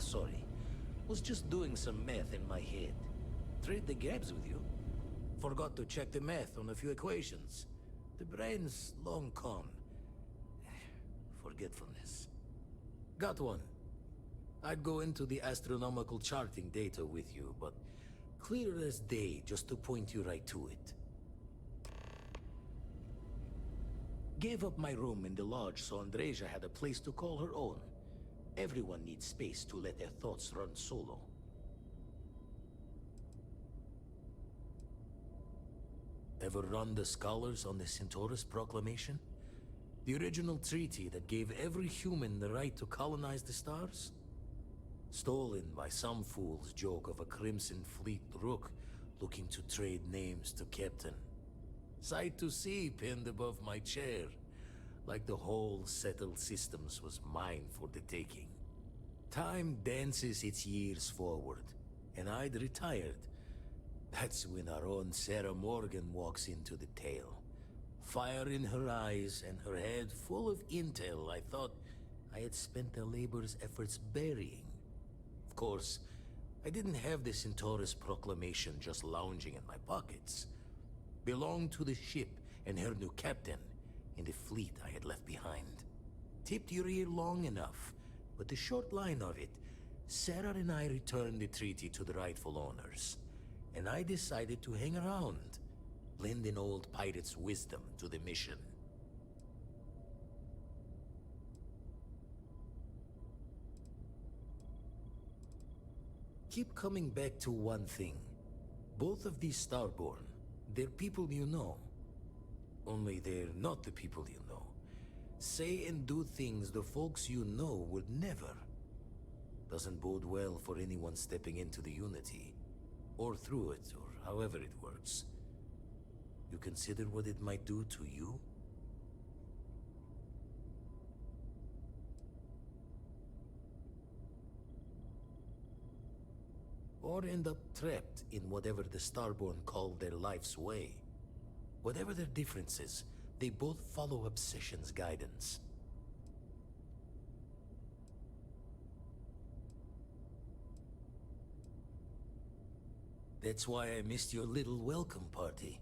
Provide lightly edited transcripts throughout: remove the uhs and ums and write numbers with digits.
sorry. Was just doing some math in my head. Trade the gaps with you. Forgot to check the math on a few equations. The brain's long gone. Forgetfulness. Got one. I'd go into the astronomical charting data with you, but clear as day just to point you right to it. Gave up my room in the lodge so Andreja had a place to call her own. Everyone needs space to let their thoughts run solo. Ever run the scholars on the Centaurus Proclamation? The original treaty that gave every human the right to colonize the stars? Stolen by some fool's joke of a Crimson Fleet rook looking to trade names to Captain. Sight to see pinned above my chair, like the whole settled systems was mine for the taking. Time dances its years forward, and I'd retired. That's when our own Sarah Morgan walks into the tale. Fire in her eyes and her head full of intel I thought I had spent the labor's efforts burying. Of course, I didn't have the Centaurus Proclamation just lounging in my pockets. Belonged to the ship and her new captain in the fleet I had left behind. Tipped your ear long enough, but the short line of it, Sarah and I returned the treaty to the rightful owners, and I decided to hang around, lend an old pirate's wisdom to the mission. Keep coming back to one thing. Both of these Starborn, they're people you know. Only they're not the people you know. Say and do things the folks you know would never. Doesn't bode well for anyone stepping into the Unity. Or through it, or however it works. You consider what it might do to you? Or end up trapped in whatever the Starborn call their life's way. Whatever their differences, they both follow Obsession's guidance. That's why I missed your little welcome party.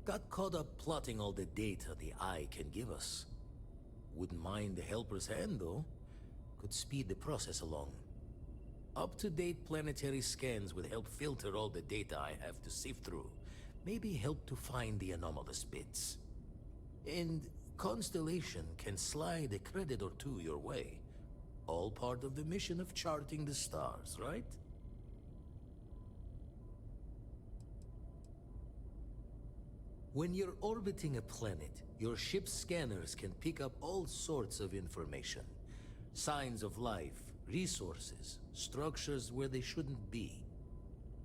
Got caught up plotting all the data the Eye can give us. Wouldn't mind the helper's hand, though. Could speed the process along. Up-to-date planetary scans would help filter all the data I have to sift through. Maybe help to find the anomalous bits. And Constellation can slide a credit or two your way. All part of the mission of charting the stars, right? When you're orbiting a planet, your ship's scanners can pick up all sorts of information. Signs of life, resources, structures where they shouldn't be.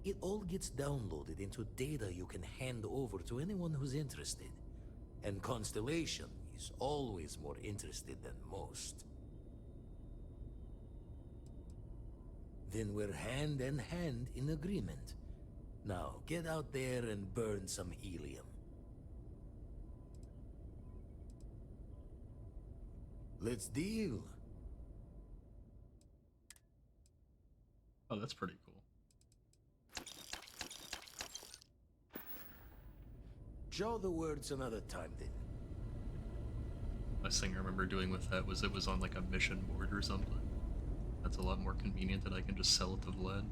It all gets downloaded into data you can hand over to anyone who's interested. And Constellation is always more interested than most. Then we're hand in hand in agreement. Now, get out there and burn some helium. Let's deal. Oh, that's pretty cool. Show the words another time, then. Last thing I remember doing with that was it was on like a mission board or something. That's a lot more convenient that I can just sell it to Vlad.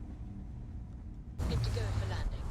Good to go for landing.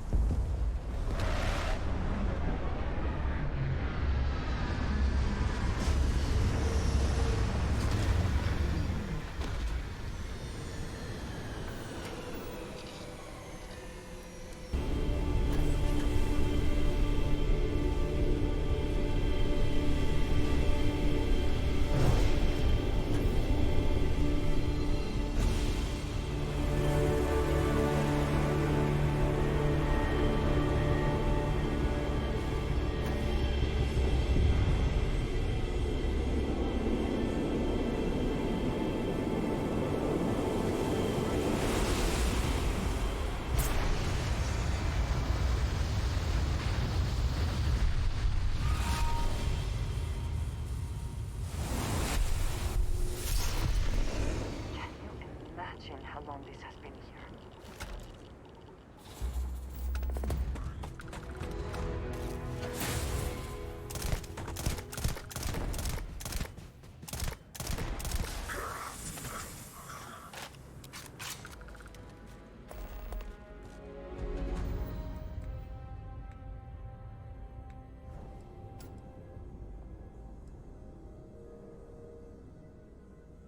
how long this has been here.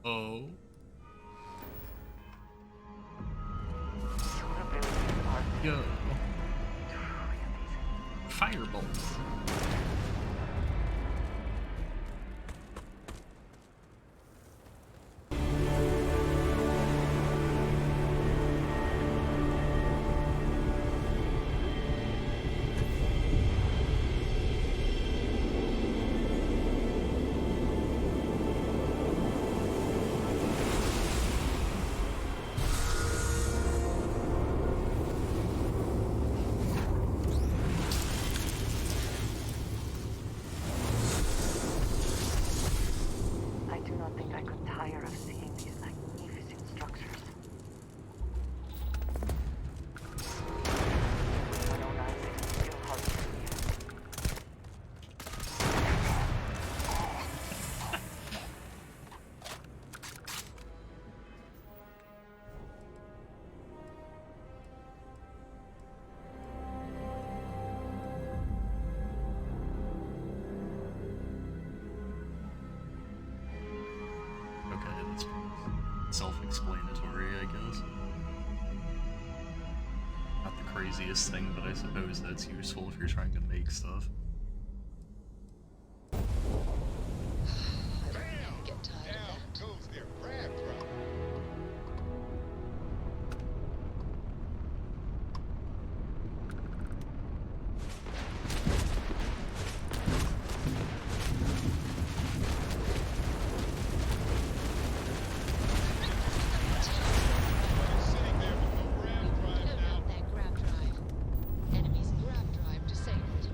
Oh. Yo. Firebolts. I do not think I could tire of seeing these magnificent structures. With my own eyes, it is still hard to believe. Okay, that's self-explanatory, I guess. Not the craziest thing, but I suppose that's useful if you're trying to make stuff. I would never get tired of that. Goes their crab drop. Sitting there with no grab drive Load now. out their grab drive. Enemy's grab drive disabled.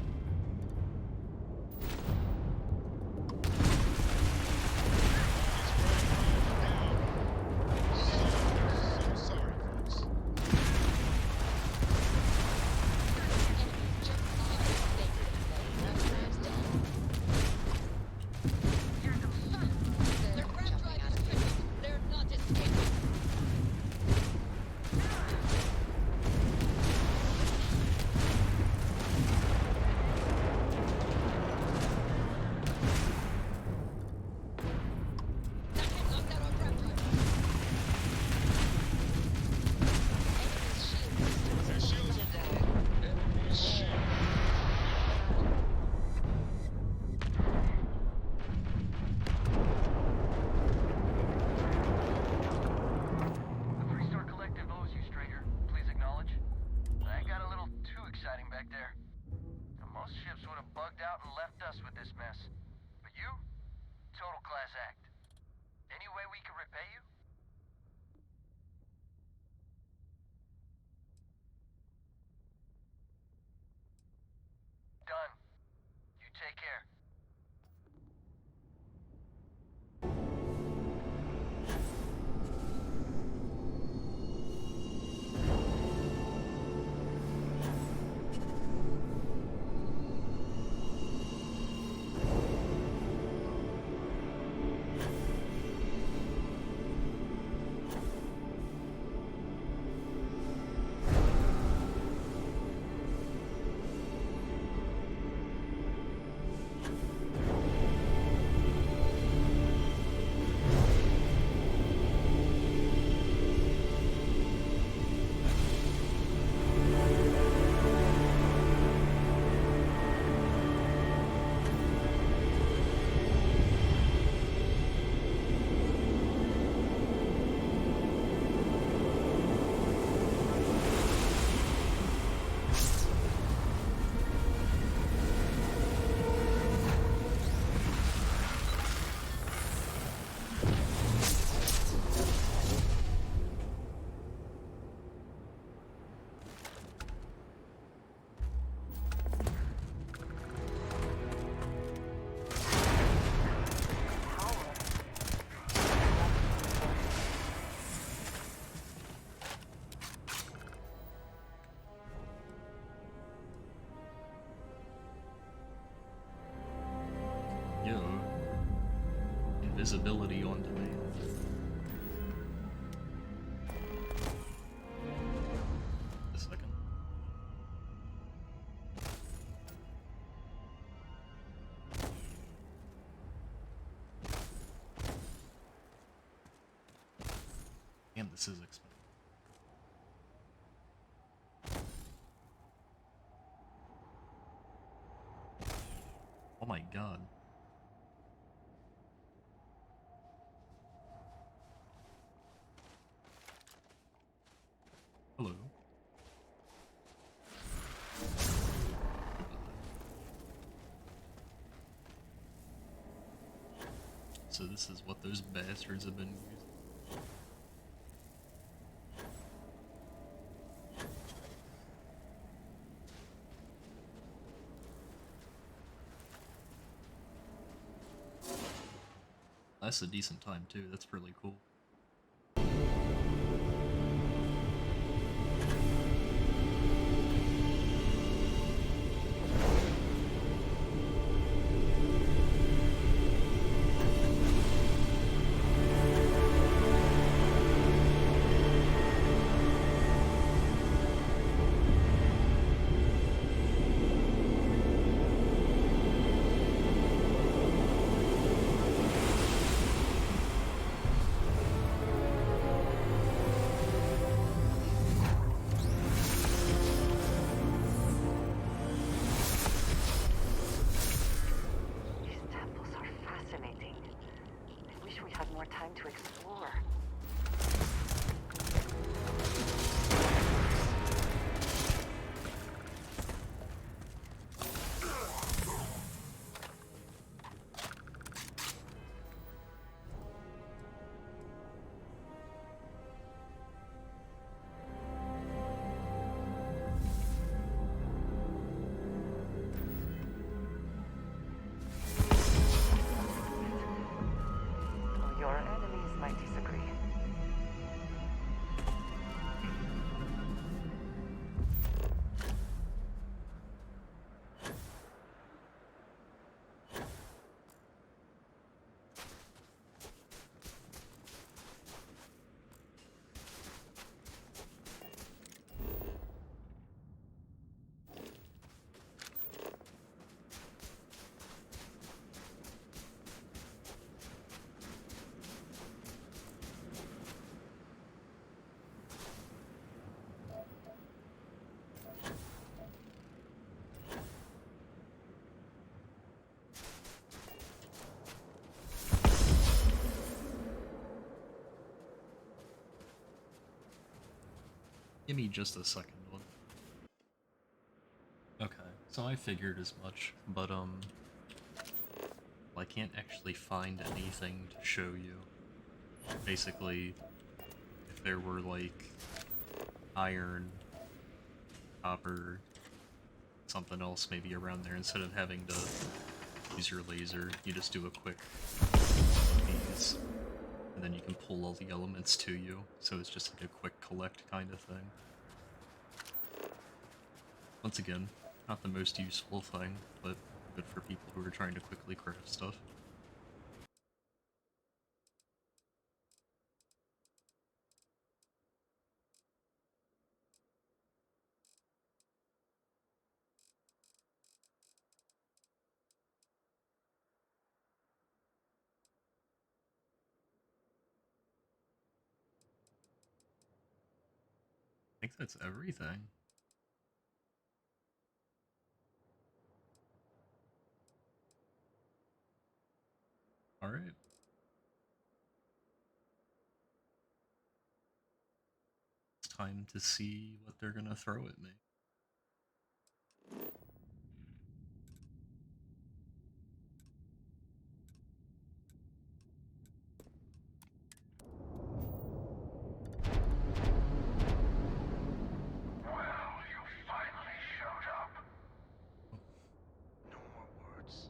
visibility on demand. A second. Damn, this is expensive. Oh my god. Hello. So this is what those bastards have been using. That's a decent time too, that's really cool. These temples are fascinating. I wish we had more time to explore. Though your enemies might disagree. Give me just a second one. Okay, so I figured as much, but I can't actually find anything to show you. Basically, if there were like iron, copper, something else maybe around there, instead of having to use your laser, you just do a quick these, and then you can pull all the elements to you, so it's just like a quick collect kind of thing. Once again, not the most useful thing, but good for people who are trying to quickly craft stuff. I think that's everything. Alright. It's time to see what they're gonna throw at me. Well, you finally showed up. No more words.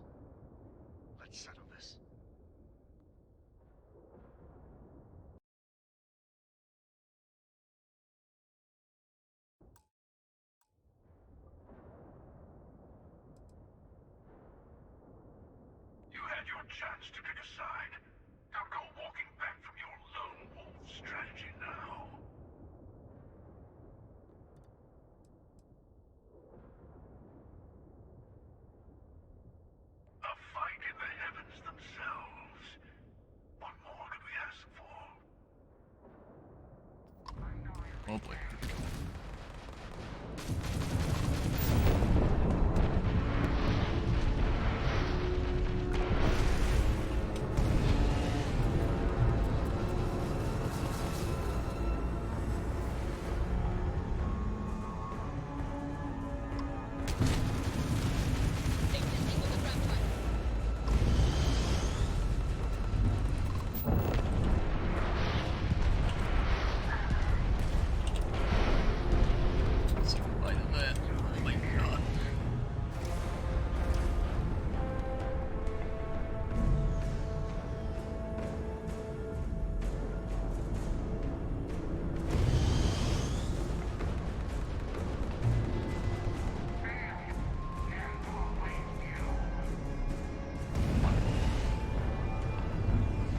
Let's settle this. You had your chance to pick a side. Oh boy. Say goodbye to that. Oh my god.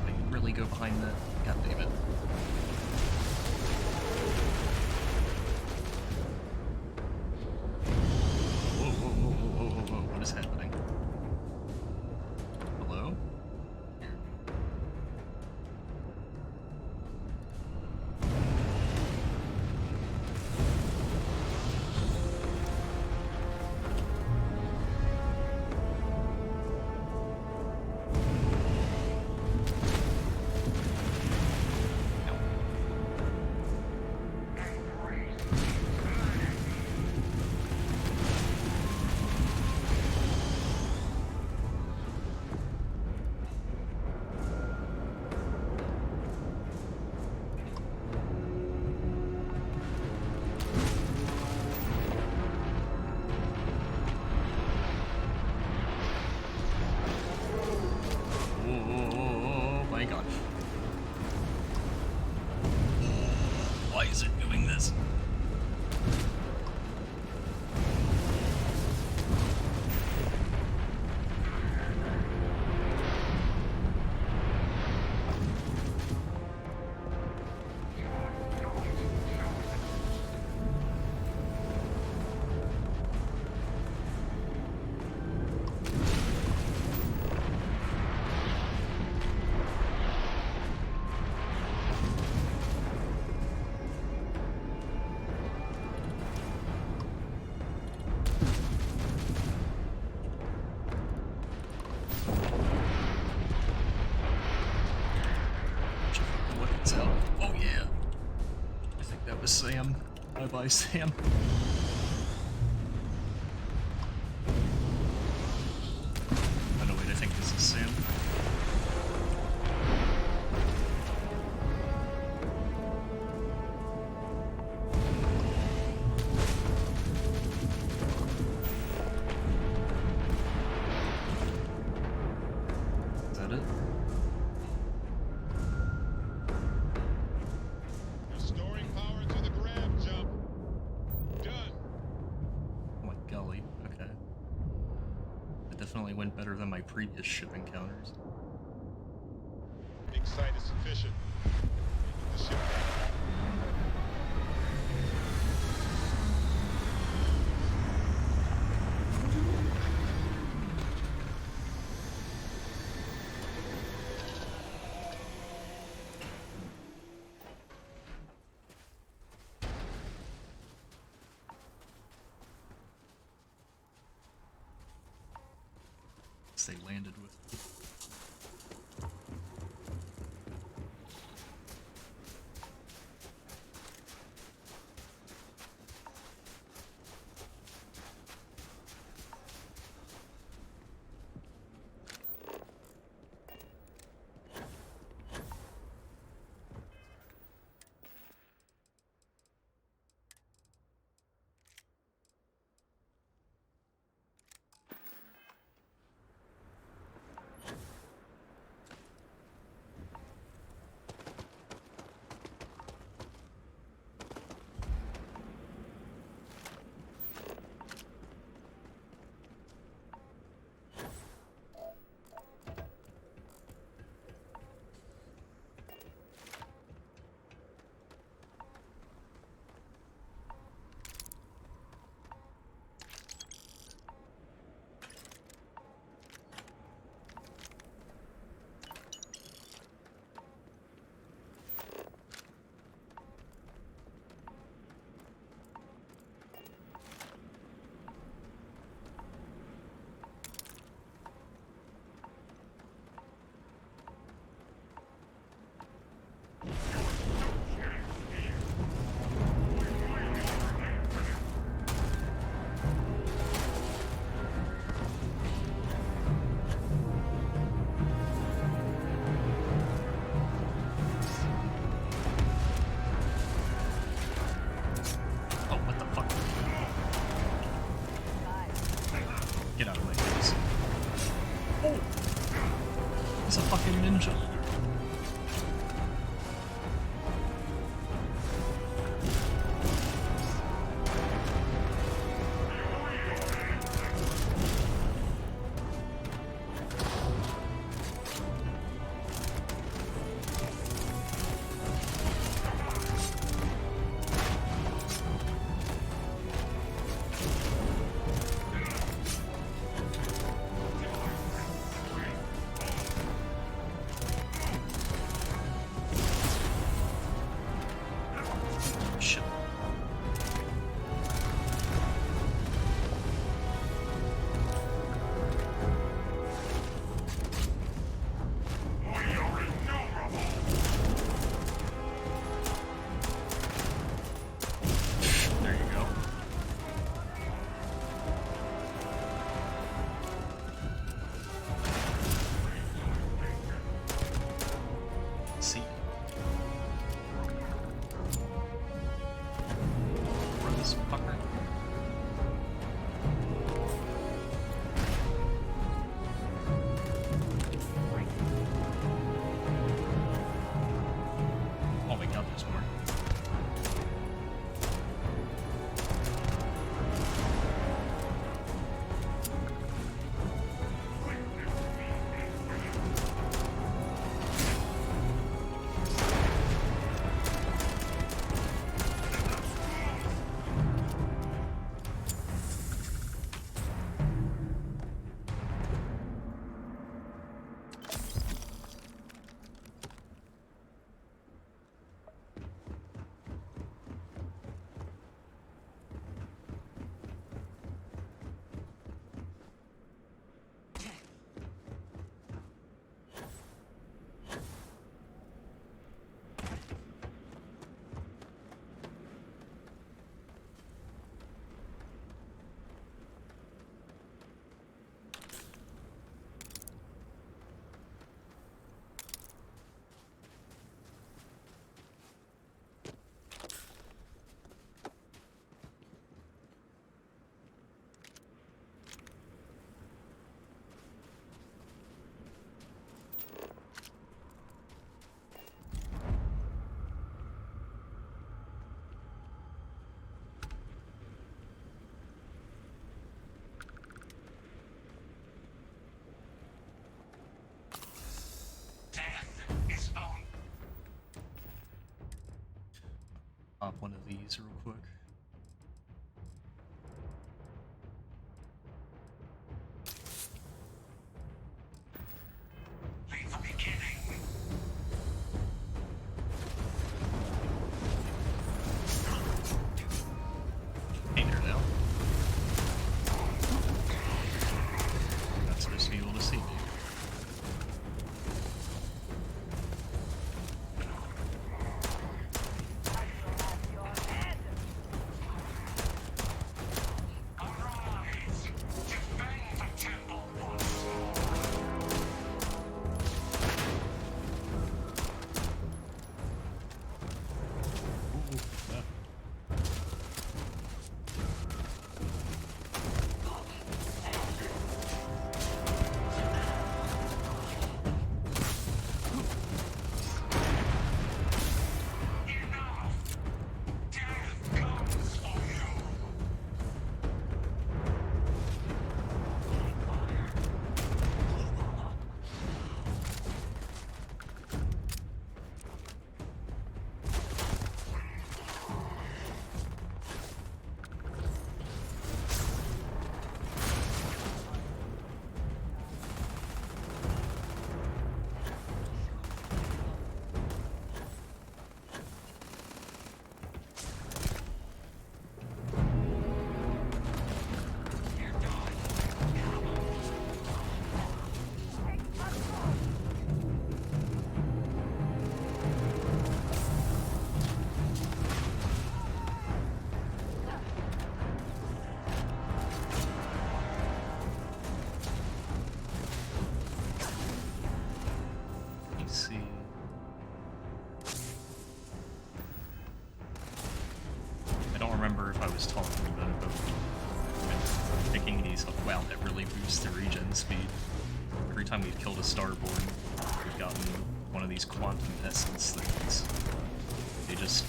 Like, really go behind that. God damn it. Whoa, whoa, whoa, whoa, whoa, whoa, what is happening? Hello? Oh my gosh. Why is it doing this? Weapons out. Oh yeah. I think that was Sam. Bye bye, Sam. Oh no, wait, I think this is Sam. Is that it? Restoring power to the grab jump. Done. Oh my golly. Okay. It definitely went better than my previous ship encounters. Big site is sufficient. Bringing the ship down. They landed with. this fucker. Oh my god, there's more. Pop one of these real quick. Hey there now. Not supposed to be able to see me. See. I don't remember if I was talking about picking these up. Wow, that really boosts the regen speed. Every time we've killed a starborn, we've gotten one of these quantum essence things. They just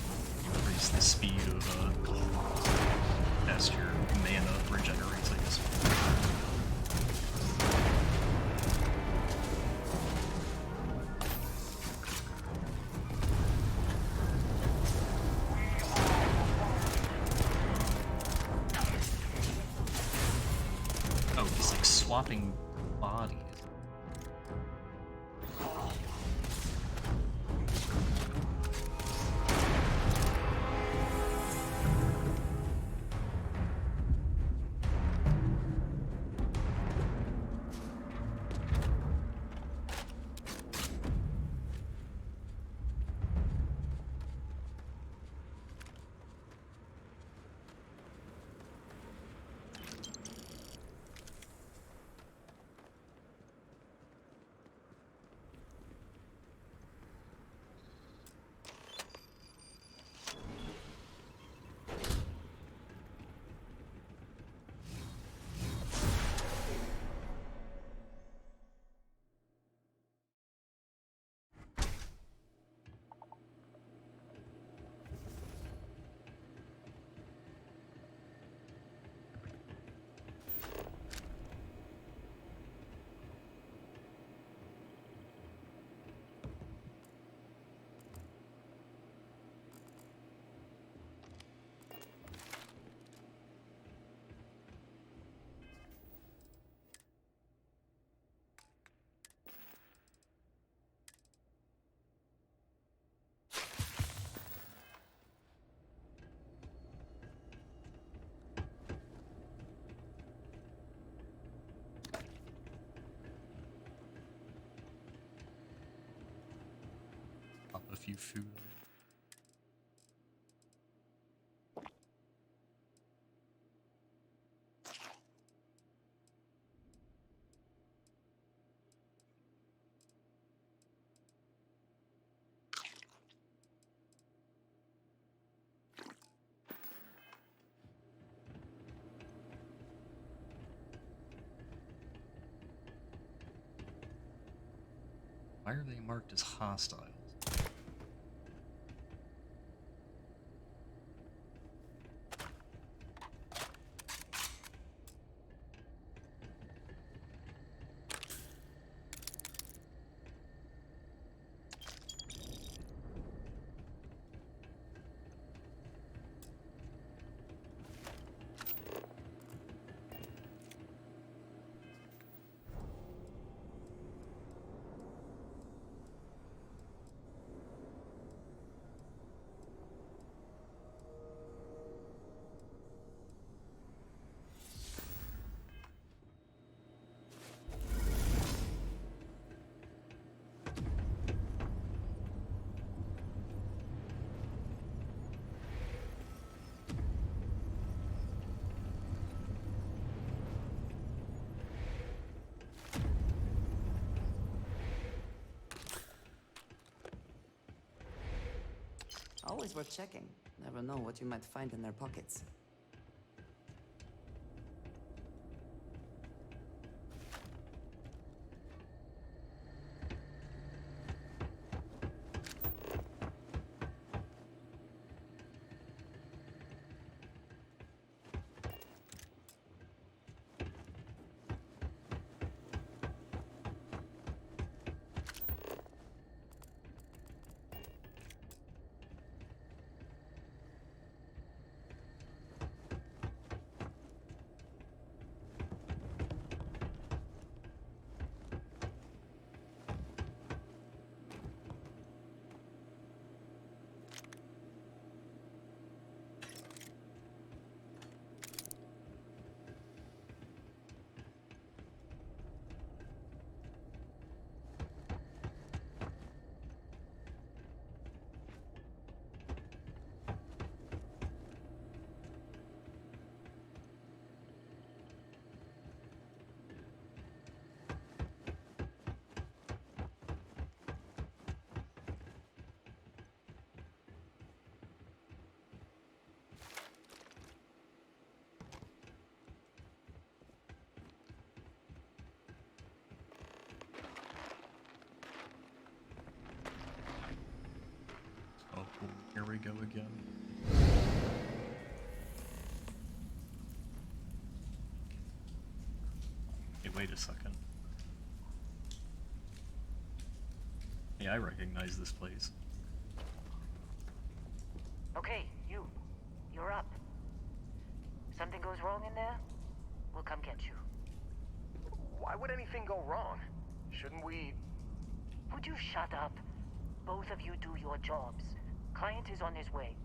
increase the speed of as your mana regenerates, I guess. Swapping bodies. few food. Why are they marked as hostiles? Always worth checking. Never know what you might find in their pockets. Oh, here we go again. Hey, wait a second. Hey, I recognize this place. Okay, you're up. Something goes wrong in there, we'll come get you. Why would anything go wrong? Shouldn't we... Would you shut up? Both of you do your jobs. Client is on his way.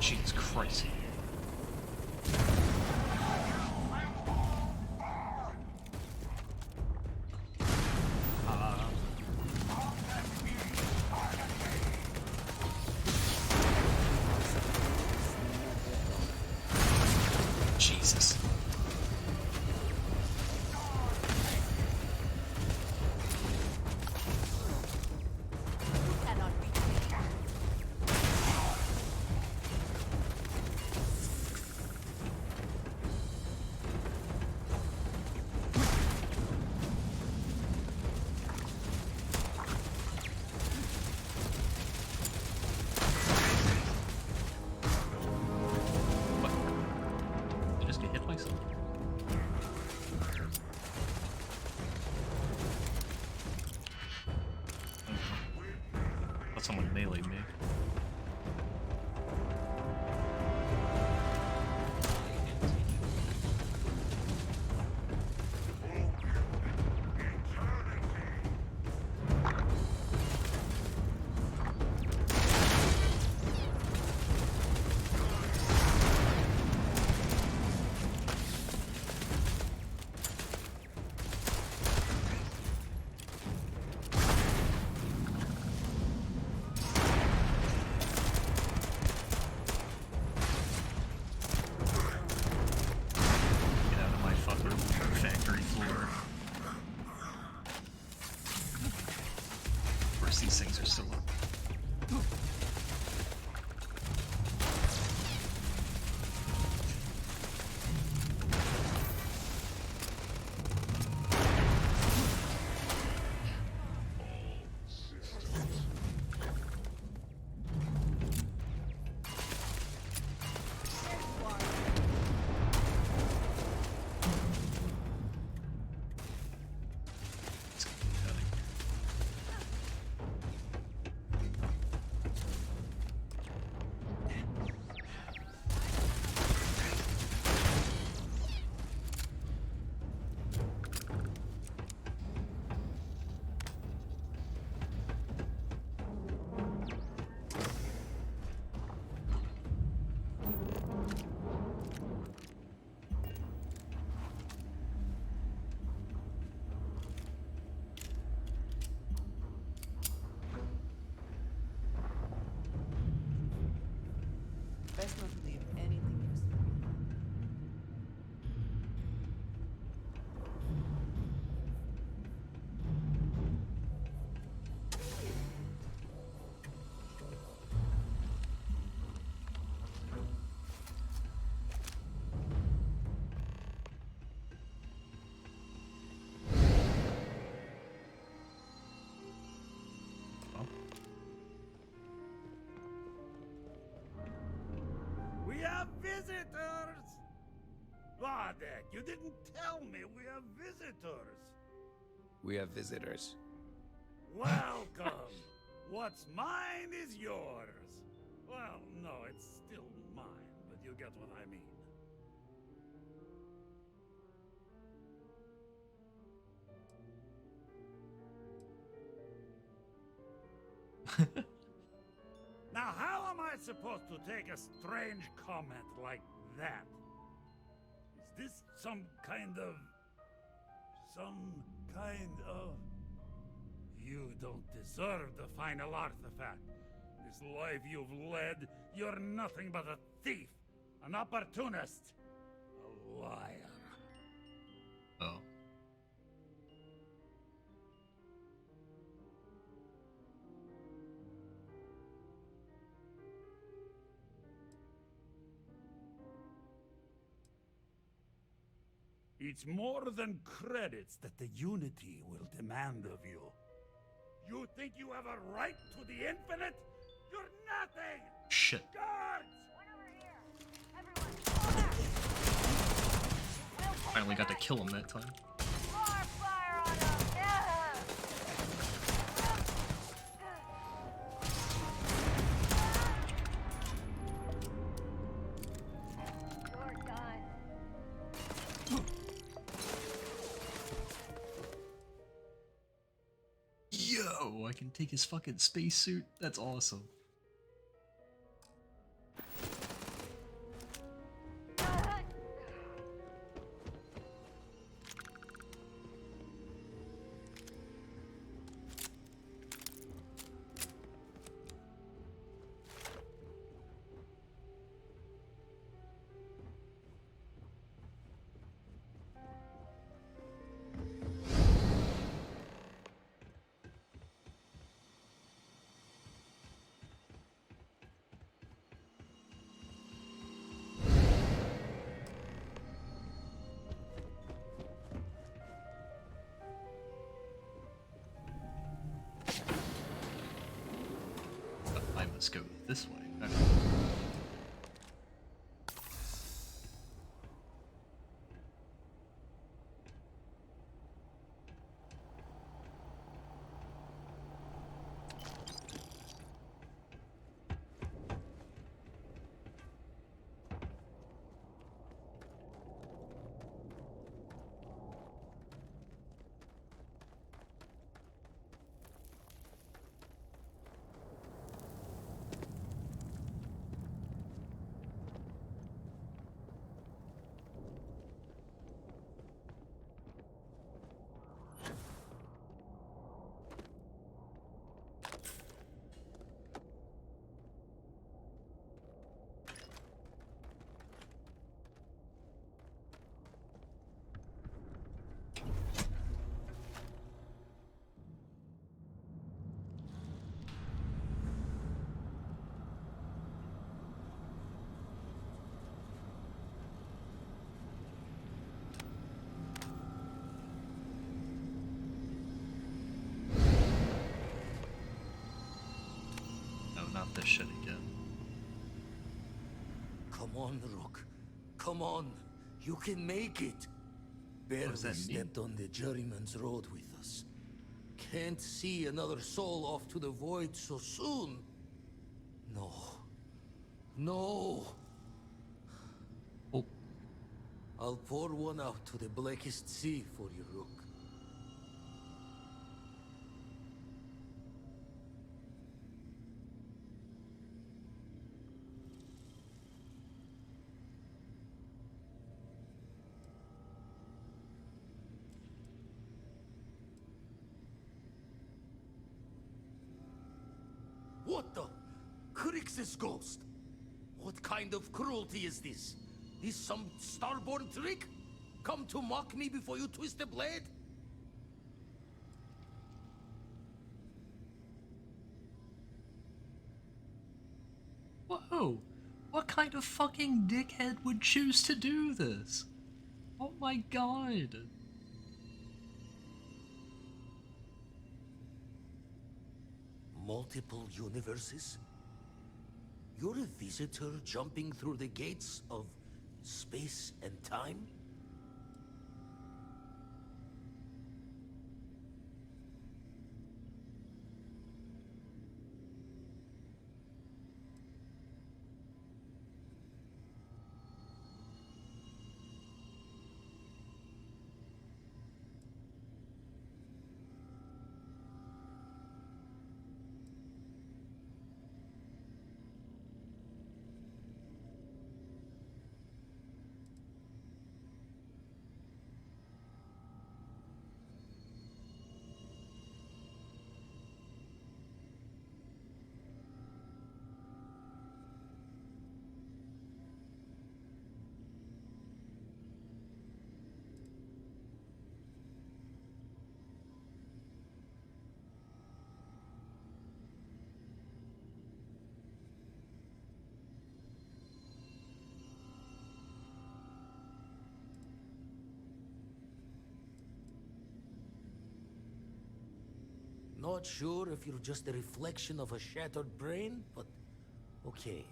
Jesus Christ. Jesus. thought someone meleeed me. Get out of my fucking factory floor. Of course, these things are still up. Let's get out of here. Best not leave anything useful behind. Well, We have visitors! Vardek, you didn't tell me we have visitors. We have visitors. Welcome. What's mine is yours. Well, no, it's still mine, but you get what I mean. Now, how am I supposed to take a strange comment like that? Is this some kind of... You don't deserve the final artifact. This life you've led, you're nothing but a thief, an opportunist, a liar. oh. It's more than credits that the Unity will demand of you. You think you have a right to the infinite? You're nothing! Shit. Guards! Finally got to kill him that time. Yo, I can take his fucking spacesuit. That's awesome. I must go this way. Okay. this shit again. Come on, Rook. Come on. You can make it. Barely does that mean? stepped on the juryman's road with us. Can't see another soul off to the void so soon. No. No. Oh, I'll pour one out to the blackest sea for you, Rook. What the? Crix's ghost? What kind of cruelty is this? Is some starborn trick? Come to mock me before you twist the blade? whoa! What kind of fucking dickhead would choose to do this? Oh my god! Multiple universes? You're a visitor jumping through the gates of space and time? Not sure if you're just a reflection of a shattered brain, but okay.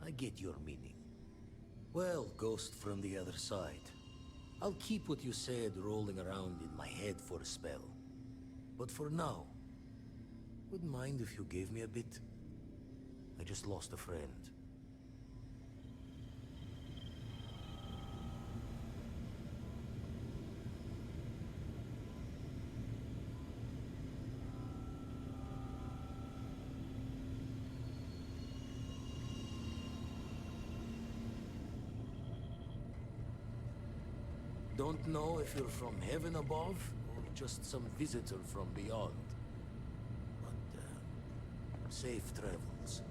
I get your meaning. Well, ghost from the other side. I'll keep what you said rolling around in my head for a spell. But for now, wouldn't mind if you gave me a bit. I just lost a friend. Don't know if you're from heaven above, or just some visitor from beyond. But, safe travels.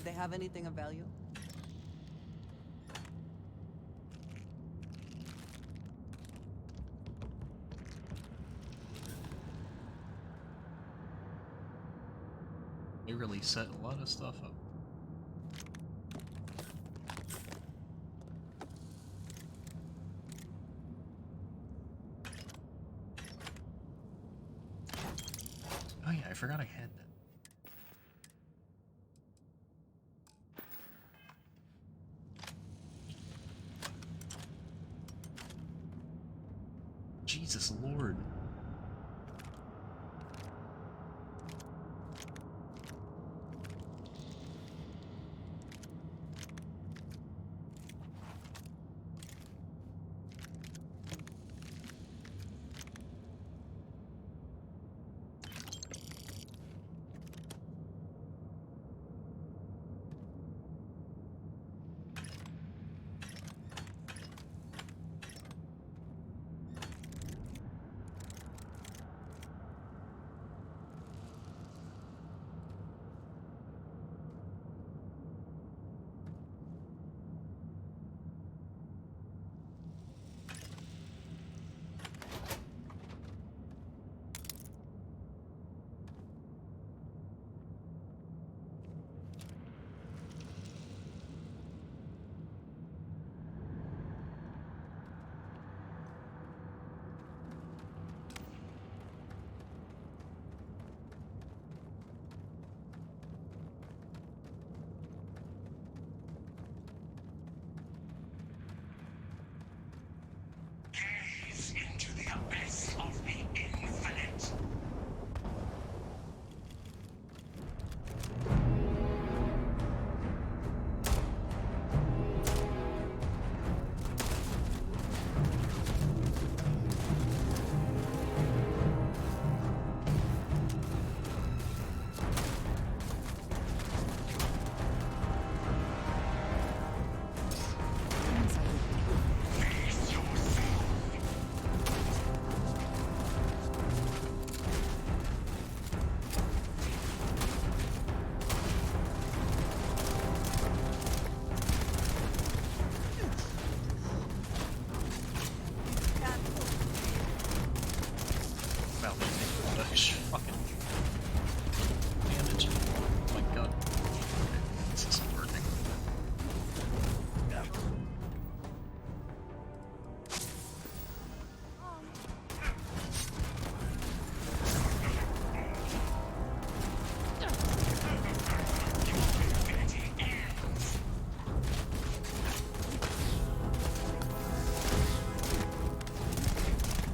Did they have anything of value? They really set a lot of stuff up. Oh yeah, I forgot I had that. Jesus Lord. Gaze into the abyss of the infinite. Face yourself. Wow, they take such fucking damage. Oh my god. Okay, this isn't working.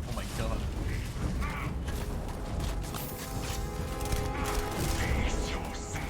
Oh my god. Face yourself.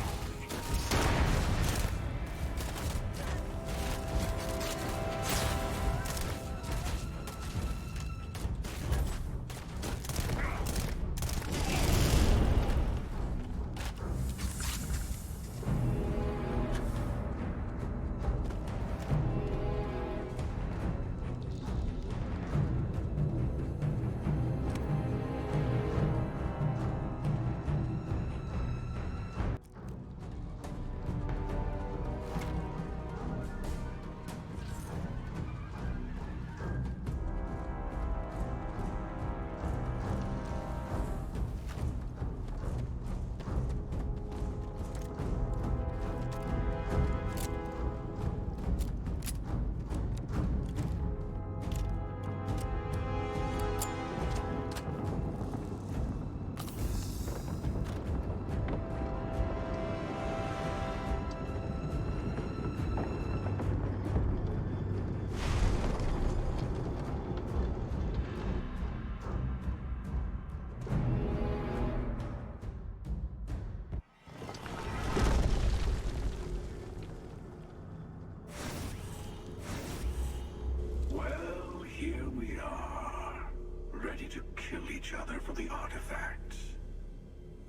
Well, here we are, ready to kill each other for the artifacts.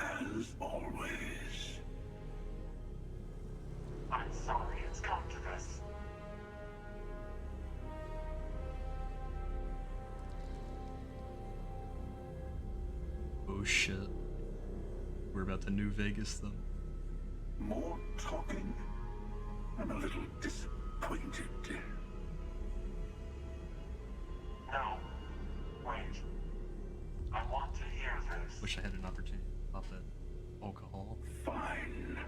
As always. I'm sorry it's come to this. Oh shit. We're about to New Vegas them. More talking. I'm a little disappointed. No. Wait. I want to hear this. Wish I had an opportunity to pop that alcohol. Fine.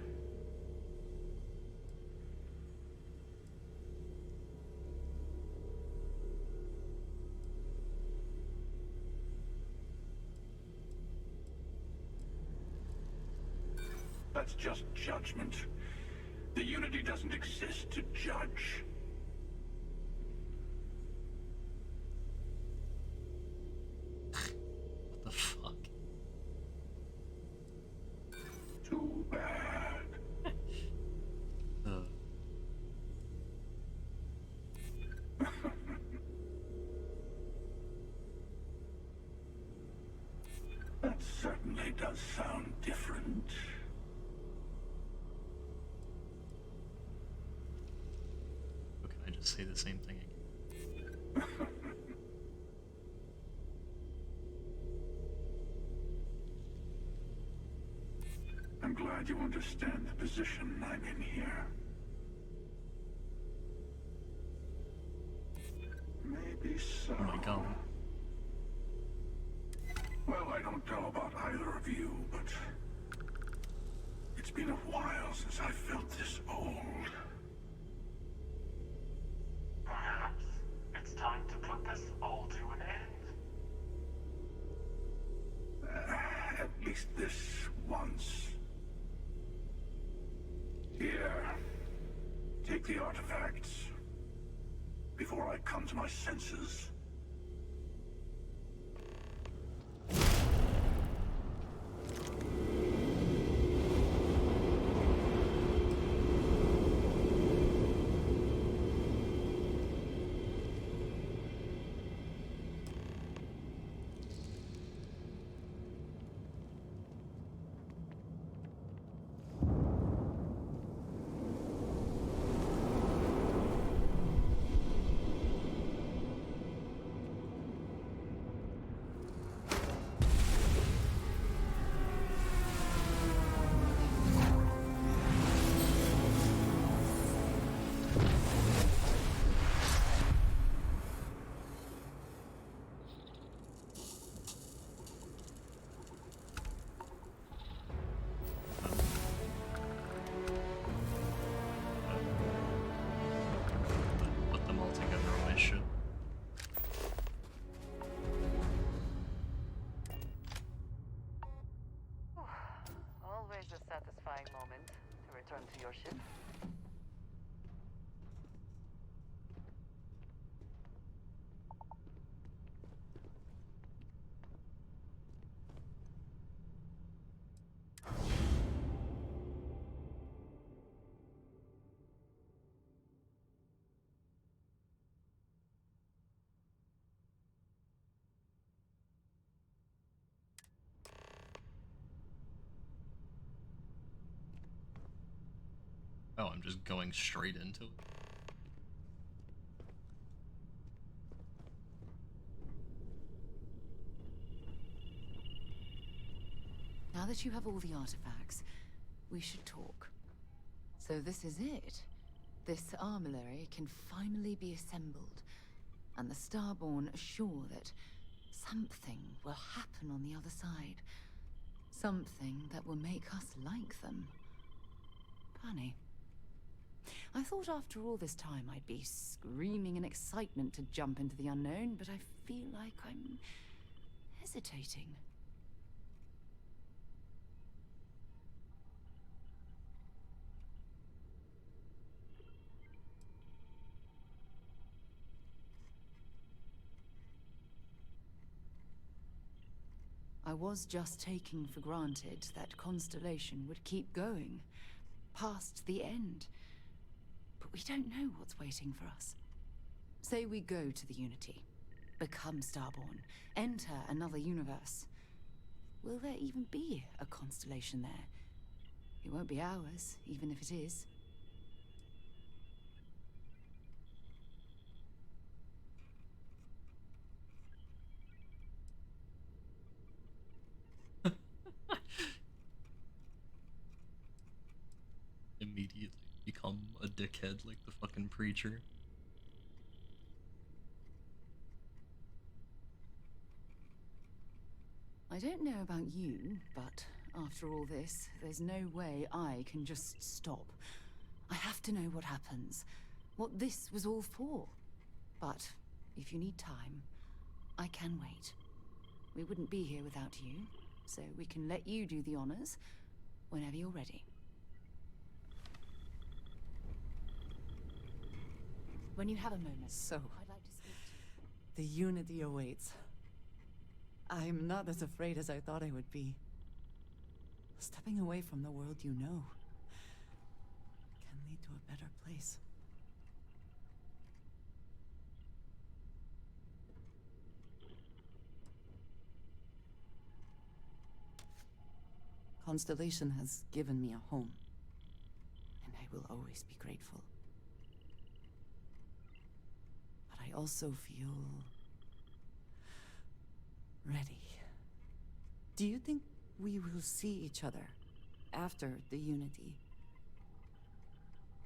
That's just judgment. The Unity doesn't exist to judge. What the fuck? Too bad. That certainly does sound different. Or can I just say the same thing again? I'm glad you understand the position I'm in here. Maybe so. Oh my god. Well, I don't know about either of you, but it's been a while since I felt this old. Perhaps it's time to put this all to an end. At least this once. Here. Take the artifacts. Before I come to my senses. Oh, I'm just going straight into it. Now that you have all the artifacts, we should talk. So this is it. This armillary can finally be assembled, and the Starborn are sure that something will happen on the other side. Something that will make us like them. Funny. I thought after all this time I'd be screaming in excitement to jump into the unknown, but I feel like I'm hesitating. I was just taking for granted that Constellation would keep going, past the end. But we don't know what's waiting for us. Say we go to the Unity, become Starborn, enter another universe. Will there even be a Constellation there? It won't be ours, even if it is. Immediately become a dickhead like the fucking preacher. I don't know about you, but after all this, there's no way I can just stop. I have to know what happens, what this was all for. But if you need time, I can wait. We wouldn't be here without you, so we can let you do the honors whenever you're ready. When you have a moment, So, I'd like to speak to you. the Unity awaits. I'm not as afraid as I thought I would be. Stepping away from the world you know can lead to a better place. Constellation has given me a home, and I will always be grateful. But I also feel ready. Do you think we will see each other after the Unity?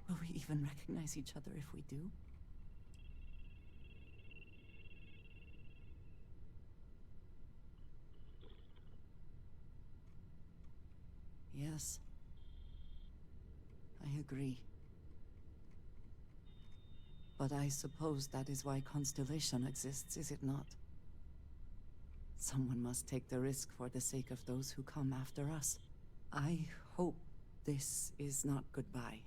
Will we even recognize each other if we do? Yes. I agree. But I suppose that is why Constellation exists, is it not? Someone must take the risk for the sake of those who come after us. I hope this is not goodbye.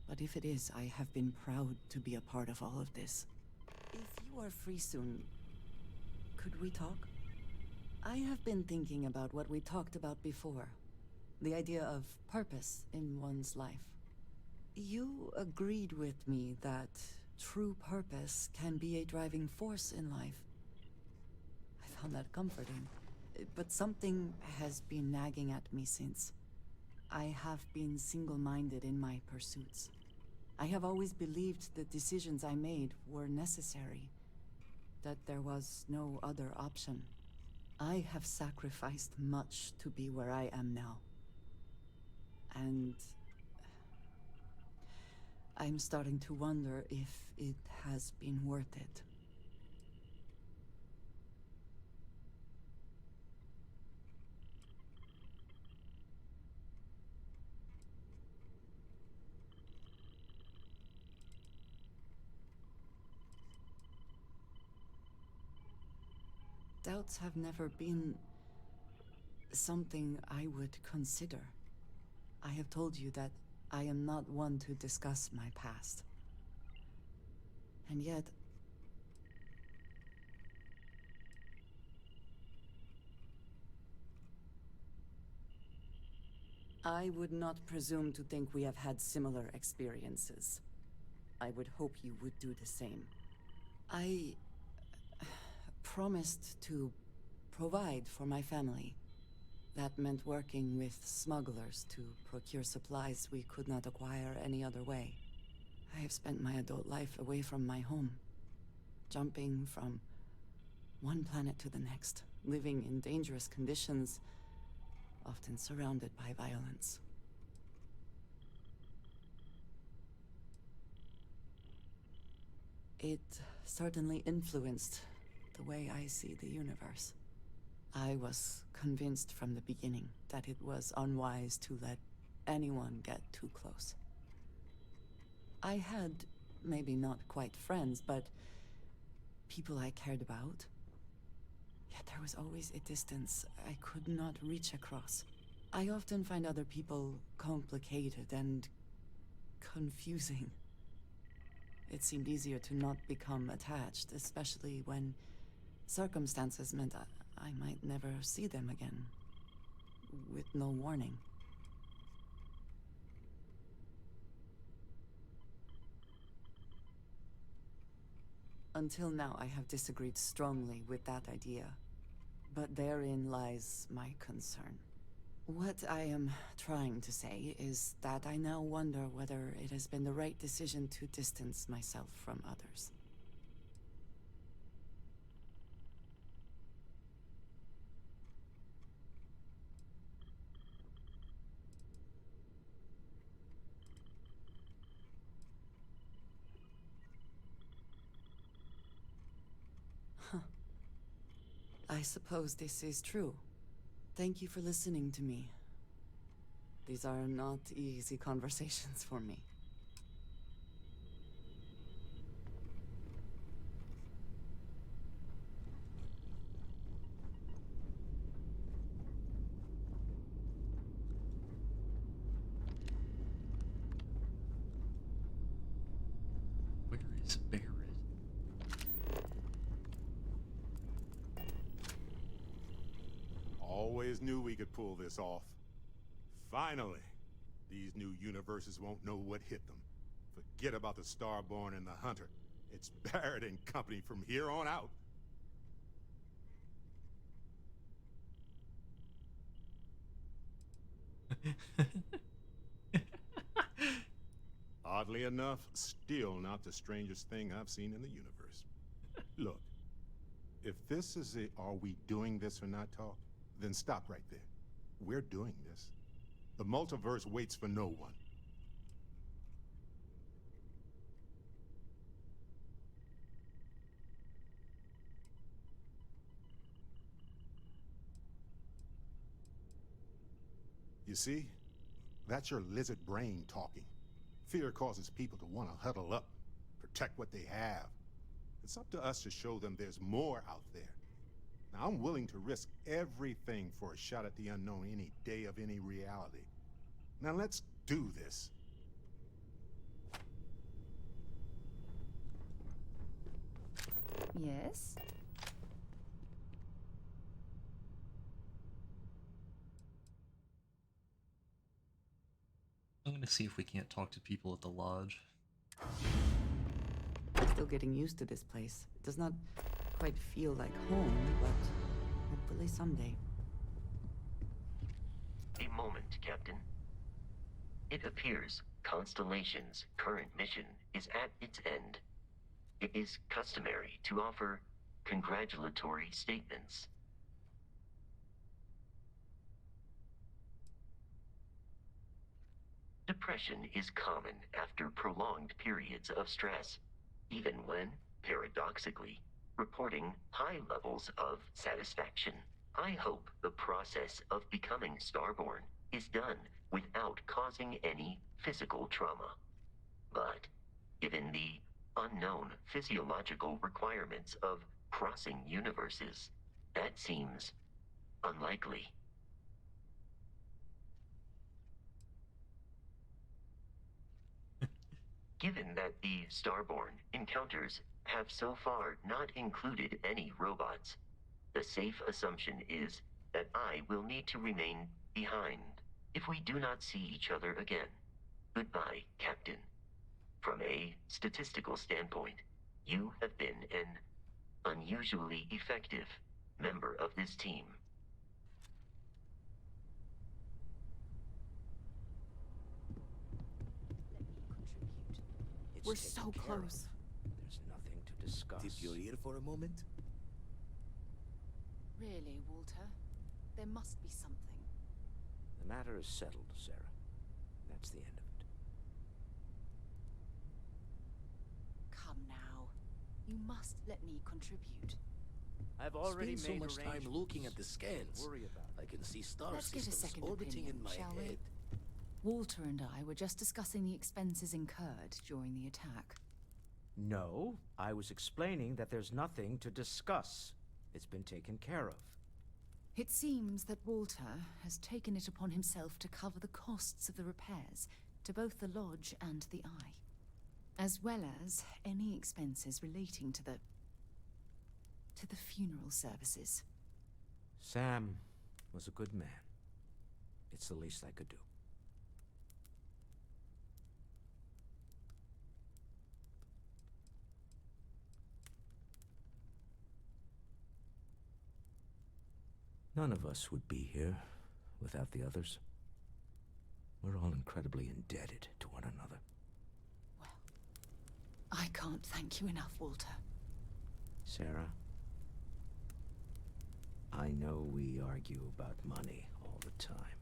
But if it is, I have been proud to be a part of all of this. If you are free soon, could we talk? I have been thinking about what we talked about before. The idea of purpose in one's life. You agreed with me that true purpose can be a driving force in life. I found that comforting. But something has been nagging at me since. I have been single-minded in my pursuits. I have always believed the decisions I made were necessary, that there was no other option. I have sacrificed much to be where I am now. And I'm starting to wonder if it has been worth it. Doubts have never been something I would consider. I have told you that I am not one to discuss my past. And yet, I would not presume to think we have had similar experiences. I would hope you would do the same. I promised to provide for my family. That meant working with smugglers to procure supplies we could not acquire any other way. I have spent my adult life away from my home, jumping from one planet to the next, living in dangerous conditions, often surrounded by violence. It certainly influenced the way I see the universe. I was convinced from the beginning that it was unwise to let anyone get too close. I had, maybe not quite friends, but people I cared about. Yet there was always a distance I could not reach across. I often find other people complicated and confusing. It seemed easier to not become attached, especially when circumstances meant I might never see them again, with no warning. Until now, I have disagreed strongly with that idea, but therein lies my concern. What I am trying to say is that I now wonder whether it has been the right decision to distance myself from others. I suppose this is true. Thank you for listening to me. These are not easy conversations for me. Where is Barrett? Always knew we could pull this off. Finally, these new universes won't know what hit them. Forget about the Starborn and the Hunter. It's Barrett and company from here on out. Oddly enough, still not the strangest thing I've seen in the universe. Look, if this is a "are we doing this or not" talk, then stop right there. We're doing this. The multiverse waits for no one. You see? That's your lizard brain talking. Fear causes people to want to huddle up, protect what they have. It's up to us to show them there's more out there. Now, I'm willing to risk everything for a shot at the unknown any day of any reality. Now, let's do this. Yes? I'm gonna see if we can't talk to people at the lodge. Still getting used to this place. It does not quite feel like home, but hopefully someday. A moment, Captain. It appears Constellation's current mission is at its end. It is customary to offer congratulatory statements. Depression is common after prolonged periods of stress, even when, paradoxically, reporting high levels of satisfaction. I hope the process of becoming Starborn is done without causing any physical trauma. But, given the unknown physiological requirements of crossing universes, that seems unlikely. Given that the Starborn encounters have so far not included any robots, the safe assumption is that I will need to remain behind if we do not see each other again. Goodbye, Captain. From a statistical standpoint, you have been an unusually effective member of this team. We're taken so care of. close. There's nothing to discuss. Dip your ear for a moment? Really, Walter? There must be something. The matter is settled, Sarah. That's the end of it. Come now. You must let me contribute. I've already Spend so made much time looking at the scans. Don't worry about it. I can see star Let's get a systems second orbiting opinion, in my shall head. we? Walter and I were just discussing the expenses incurred during the attack. No, I was explaining that there's nothing to discuss. It's been taken care of. It seems that Walter has taken it upon himself to cover the costs of the repairs to both the lodge and the Eye, as well as any expenses relating to the funeral services. Sam was a good man. It's the least I could do. None of us would be here without the others. We're all incredibly indebted to one another. Well, I can't thank you enough, Walter. Sarah, I know we argue about money all the time.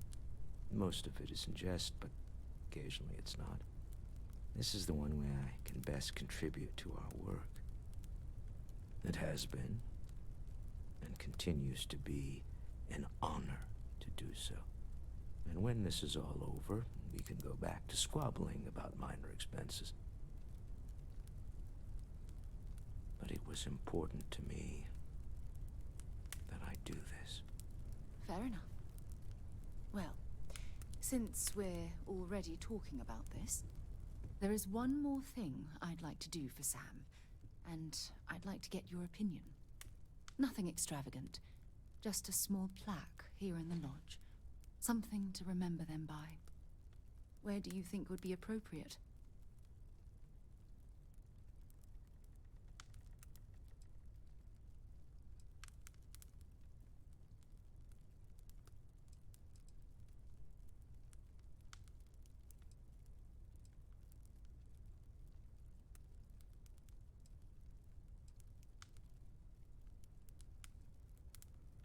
Most of it is in jest, but occasionally it's not. This is the one way I can best contribute to our work. It has been, and continues to be, an honor to do so. And when this is all over, we can go back to squabbling about minor expenses. But it was important to me that I do this. Fair enough. Well, since we're already talking about this, there is one more thing I'd like to do for Sam, and I'd like to get your opinion. Nothing extravagant, just a small plaque here in the lodge. Something to remember them by. Where do you think would be appropriate?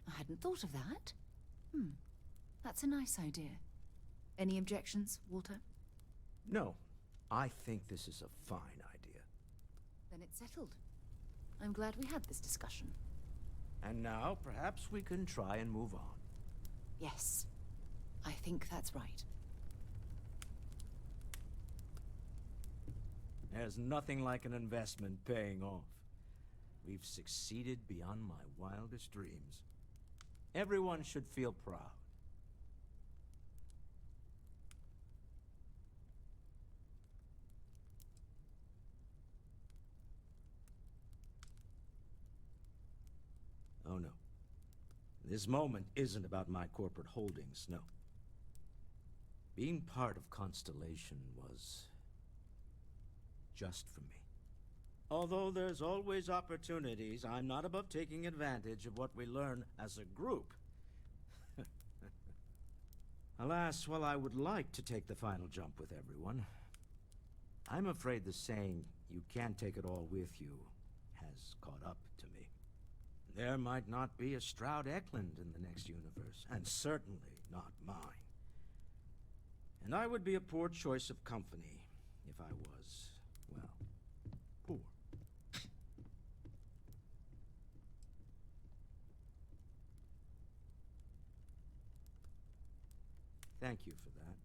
I hadn't thought of that. That's a nice idea. Any objections, Walter? No, I think this is a fine idea. Then it's settled. I'm glad we had this discussion. And now, perhaps we can try and move on. Yes, I think that's right. There's nothing like an investment paying off. We've succeeded beyond my wildest dreams. Everyone should feel proud. Oh no. This moment isn't about my corporate holdings, no. Being part of Constellation was just for me. Although there's always opportunities, I'm not above taking advantage of what we learn as a group. Alas, while I would like to take the final jump with everyone, I'm afraid the saying, "you can't take it all with you," has caught up to me. There might not be a Stroud Eklund in the next universe, and certainly not mine. And I would be a poor choice of company if I was, well, poor. Thank you for that.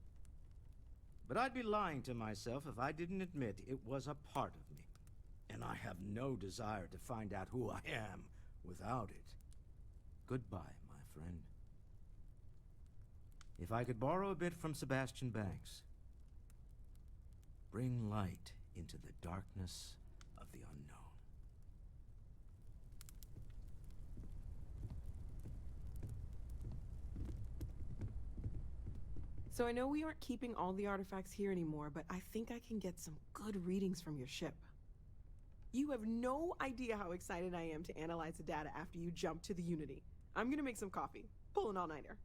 But I'd be lying to myself if I didn't admit it was a part of me. And I have no desire to find out who I am without it. Goodbye, my friend. If I could borrow a bit from Sebastian Banks. Bring light into the darkness of the unknown. So I know we aren't keeping all the artifacts here anymore, but I think I can get some good readings from your ship. You have no idea how excited I am to analyze the data after you jump to the Unity. I'm gonna make some coffee. Pull an all-nighter.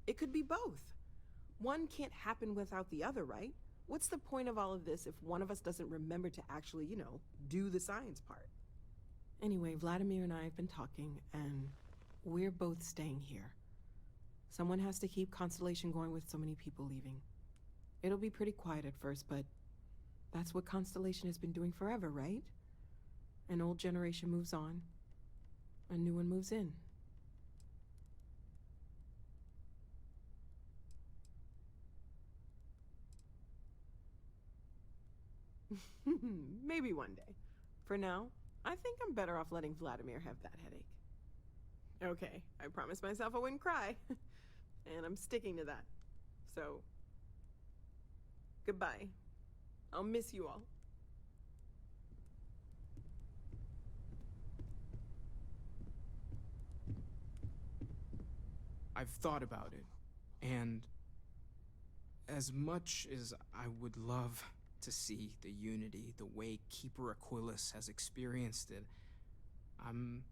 It could be both. One can't happen without the other, right? What's the point of all of this if one of us doesn't remember to actually, do the science part? Anyway, Vladimir and I have been talking, and we're both staying here. Someone has to keep Constellation going with so many people leaving. It'll be pretty quiet at first, but that's what Constellation has been doing forever, right? An old generation moves on, a new one moves in. Maybe one day. For now, I think I'm better off letting Vladimir have that headache. Okay, I promised myself I wouldn't cry. And I'm sticking to that. So, goodbye. I'll miss you all. I've thought about it, and as much as I would love to see the Unity the way Keeper Aquilus has experienced it, I'm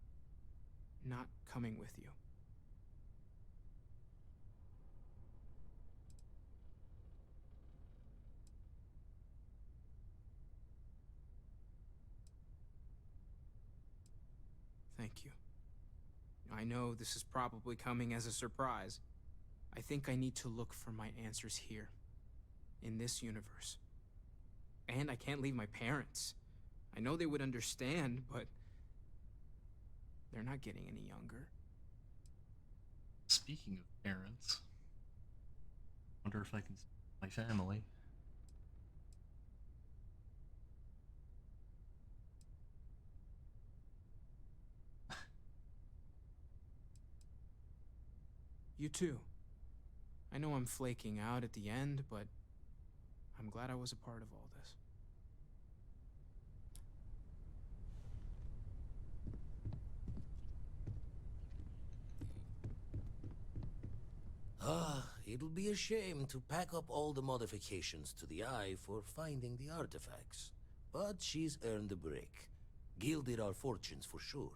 not coming with you. Thank you. I know this is probably coming as a surprise. I think I need to look for my answers here, in this universe. And I can't leave my parents. I know they would understand, but they're not getting any younger. Speaking of parents, wonder if I can see my family. You too. I know I'm flaking out at the end, but I'm glad I was a part of all this. It'll be a shame to pack up all the modifications to the Eye for finding the artifacts. But she's earned a break. Gilded our fortunes for sure.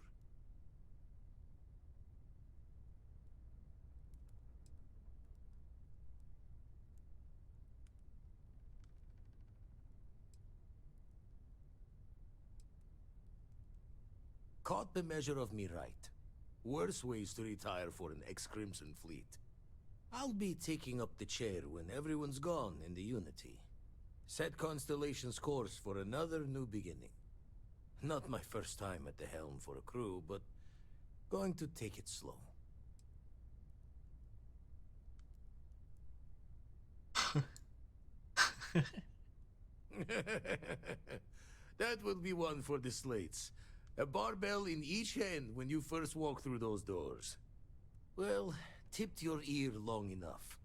Caught the measure of me right. Worse ways to retire for an ex-Crimson fleet. I'll be taking up the chair when everyone's gone in the Unity. Set Constellation's course for another new beginning. Not my first time at the helm for a crew, but going to take it slow. That will be one for the slates. A barbell in each hand when you first walk through those doors. Well, tipped your ear long enough.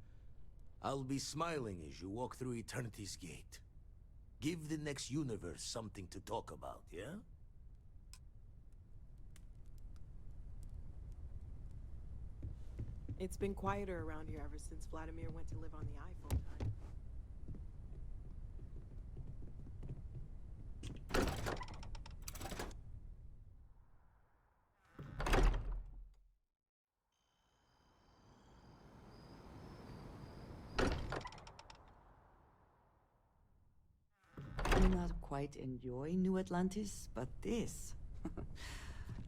I'll be smiling as you walk through Eternity's gate. Give the next universe something to talk about, yeah? It's been quieter around here ever since Vladimir went to live on the Eye full time. I may not quite enjoy New Atlantis, but this...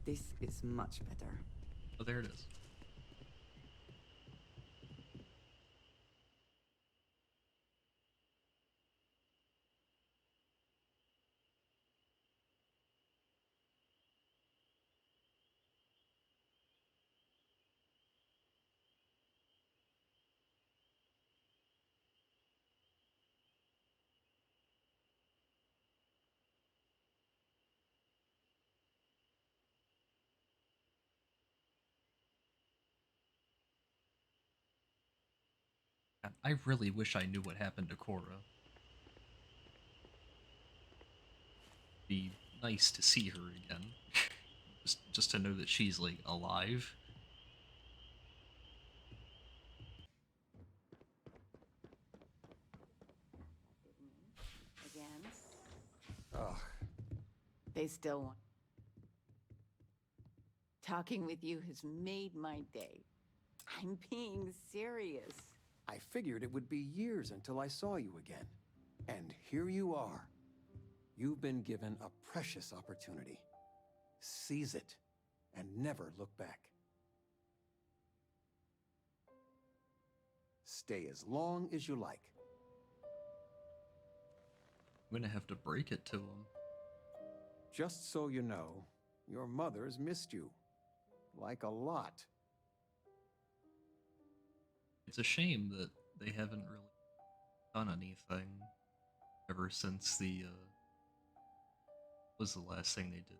this is much better. Oh, there it is. I really wish I knew what happened to Cora. Be nice to see her again. just to know that she's, like, alive. Again? Ugh. They still want. Talking with you has made my day. I'm being serious. I figured it would be years until I saw you again. And here you are. You've been given a precious opportunity. Seize it, and never look back. Stay as long as you like. I'm gonna have to break it to him. Just so you know, your mother's missed you. Like a lot. It's a shame that they haven't really done anything ever since the, what was the last thing they did?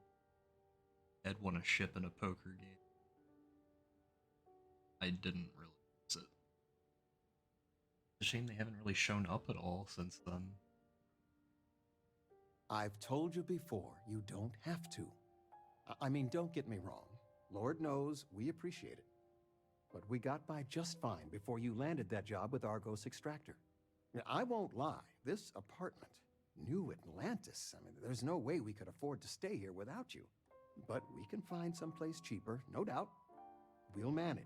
Ed won a ship in a poker game. I didn't really use it. It's a shame they haven't really shown up at all since then. I've told you before, you don't have to. I mean, don't get me wrong. Lord knows we appreciate it. But we got by just fine before you landed that job with Argos Extractor. Now, I won't lie, this apartment, New Atlantis, I mean, there's no way we could afford to stay here without you. But we can find someplace cheaper, no doubt. We'll manage.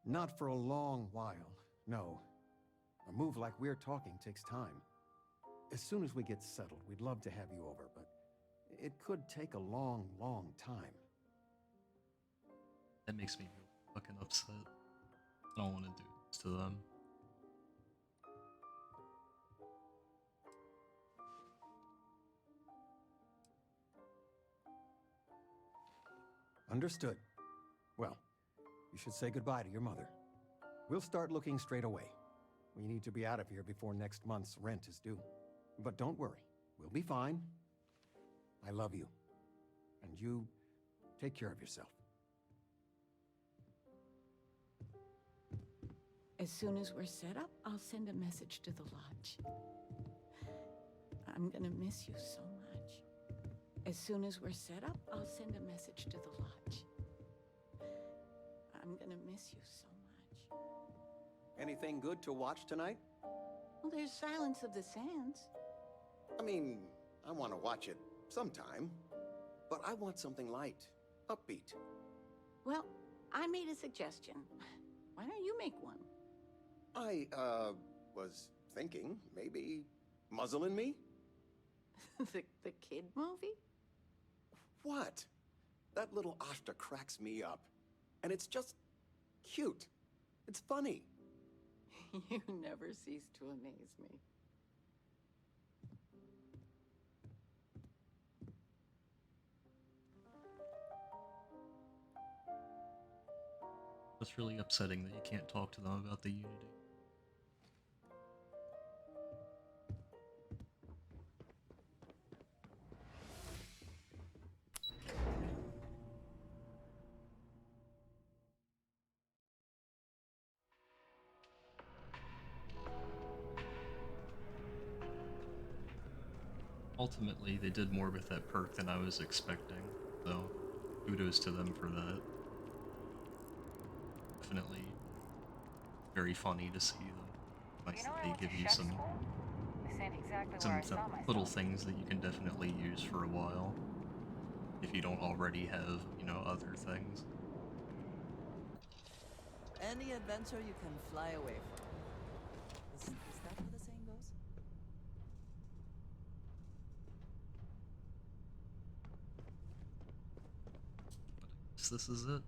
Not for a long while, no. A move like we're talking takes time. As soon as we get settled, we'd love to have you over, but it could take a long, long time. That makes me real fucking upset. I don't want to do this to them. Understood. Well, you should say goodbye to your mother. We'll start looking straight away. We need to be out of here before next month's rent is due. But don't worry, we'll be fine. I love you. And you take care of yourself. As soon as we're set up, I'll send a message to the lodge. I'm gonna miss you so much. As soon as we're set up, I'll send a message to the lodge. I'm gonna miss you so much. Anything good to watch tonight? Well, there's Silence of the Sands. I mean, I want to watch it sometime. But I want something light, upbeat. Well, I made a suggestion. Why don't you make one? I, was thinking maybe Muzzle and Me? the kid movie? What? That little Ashta cracks me up. And it's just cute. It's funny. You never cease to amaze me. It's really upsetting that you can't talk to them about the Unity. Ultimately, they did more with that perk than I was expecting, so kudos to them for that. Definitely very funny to see them. Nice that they give you some little things that you can definitely use for a while if you don't already have, you know, other things. Any adventure you can fly away from. Is that how the saying goes? So this is it.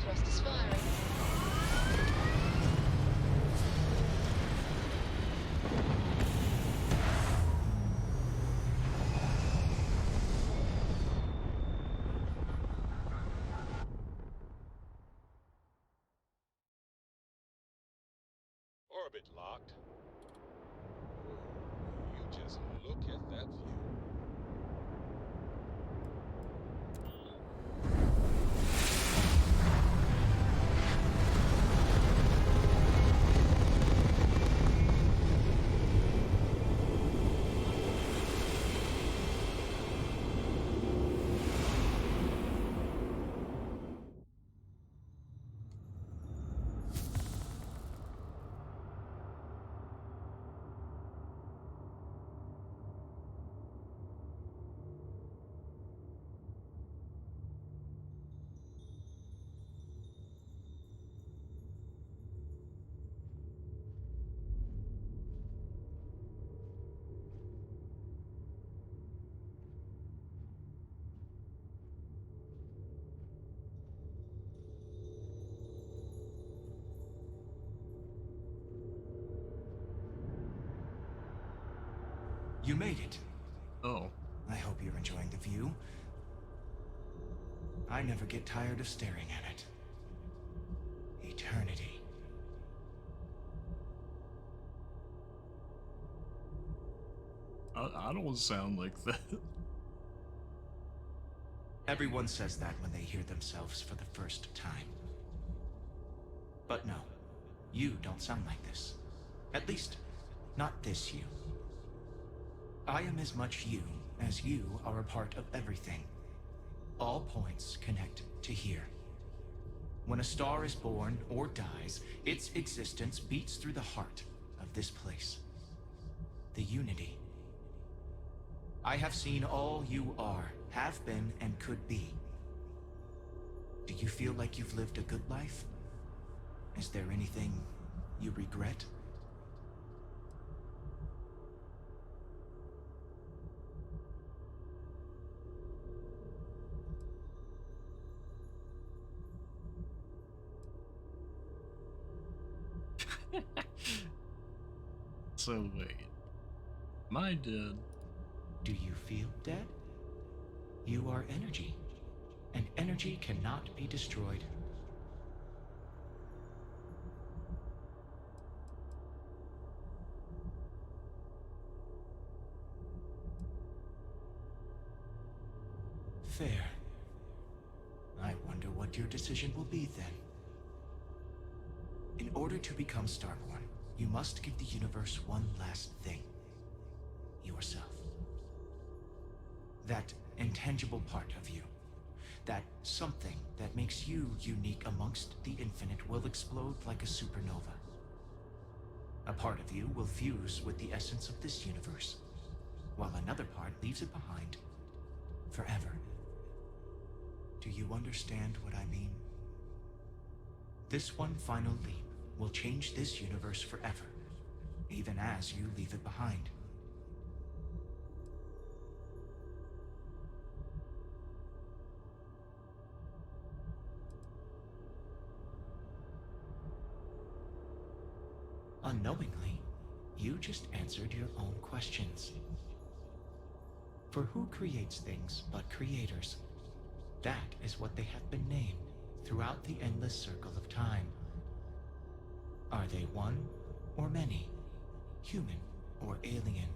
Thrust is firing. Orbit locked. You just look at that view. You made it. Oh. I hope you're enjoying the view. I never get tired of staring at it. Eternity. I don't sound like that. Everyone says that when they hear themselves for the first time. But no, you don't sound like this. At least, not this you. I am as much you as you are a part of everything. All points connect to here. When a star is born or dies, its existence beats through the heart of this place. The Unity. I have seen all you are, have been, and could be. Do you feel like you've lived a good life? Is there anything you regret? So wait. Am I dead? Do you feel dead? You are energy, and energy cannot be destroyed. Fair. I wonder what your decision will be then. In order to become Starborn, you must give the universe one last thing. Yourself. That intangible part of you. That something that makes you unique amongst the infinite will explode like a supernova. A part of you will fuse with the essence of this universe, while another part leaves it behind forever. Do you understand what I mean? This one final leap will change this universe forever, even as you leave it behind. Unknowingly, you just answered your own questions. For who creates things but creators? That is what they have been named throughout the endless circle of time. Are they one or many? Human or alien?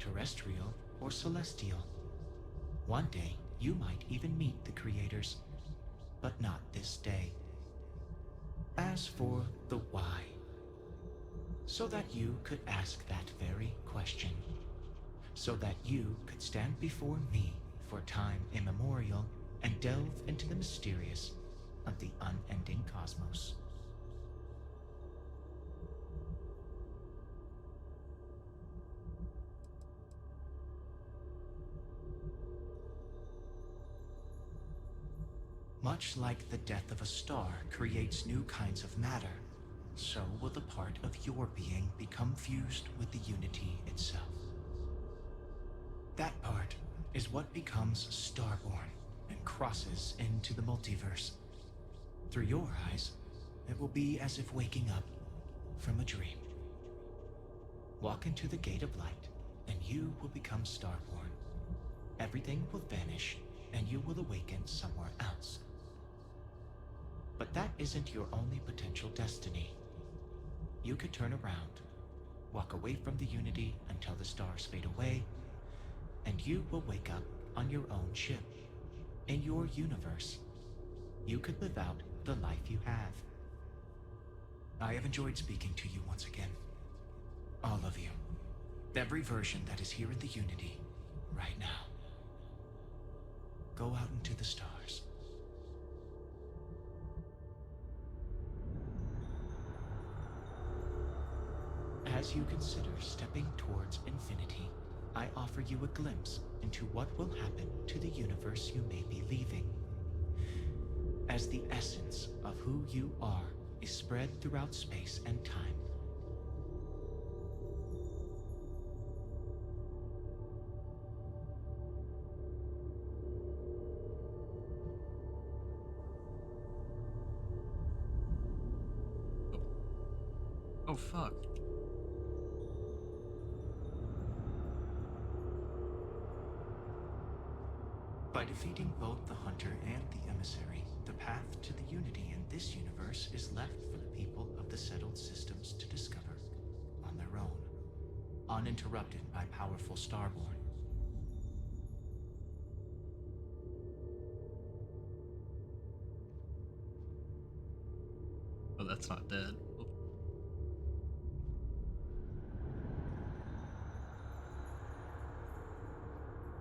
Terrestrial or celestial? One day, you might even meet the creators, but not this day. As for the why, so that you could ask that very question, so that you could stand before me for time immemorial and delve into the mysterious of the unending cosmos. Much like the death of a star creates new kinds of matter, so will the part of your being become fused with the Unity itself. That part is what becomes Starborn and crosses into the multiverse. Through your eyes, it will be as if waking up from a dream. Walk into the gate of light, and you will become Starborn. Everything will vanish, and you will awaken somewhere else. But that isn't your only potential destiny. You could turn around, walk away from the Unity until the stars fade away, and you will wake up on your own ship, in your universe. You could live out the life you have. I have enjoyed speaking to you once again. All of you. Every version that is here in the Unity, right now. Go out into the stars. As you consider stepping towards infinity, I offer you a glimpse into what will happen to the universe you may be leaving. As the essence of who you are is spread throughout space and time. Oh fuck. By defeating both the Hunter and the Emissary, the path to the unity in this universe is left for the people of the settled systems to discover on their own, uninterrupted by powerful Starborn. Oh, that's not dead. Oh.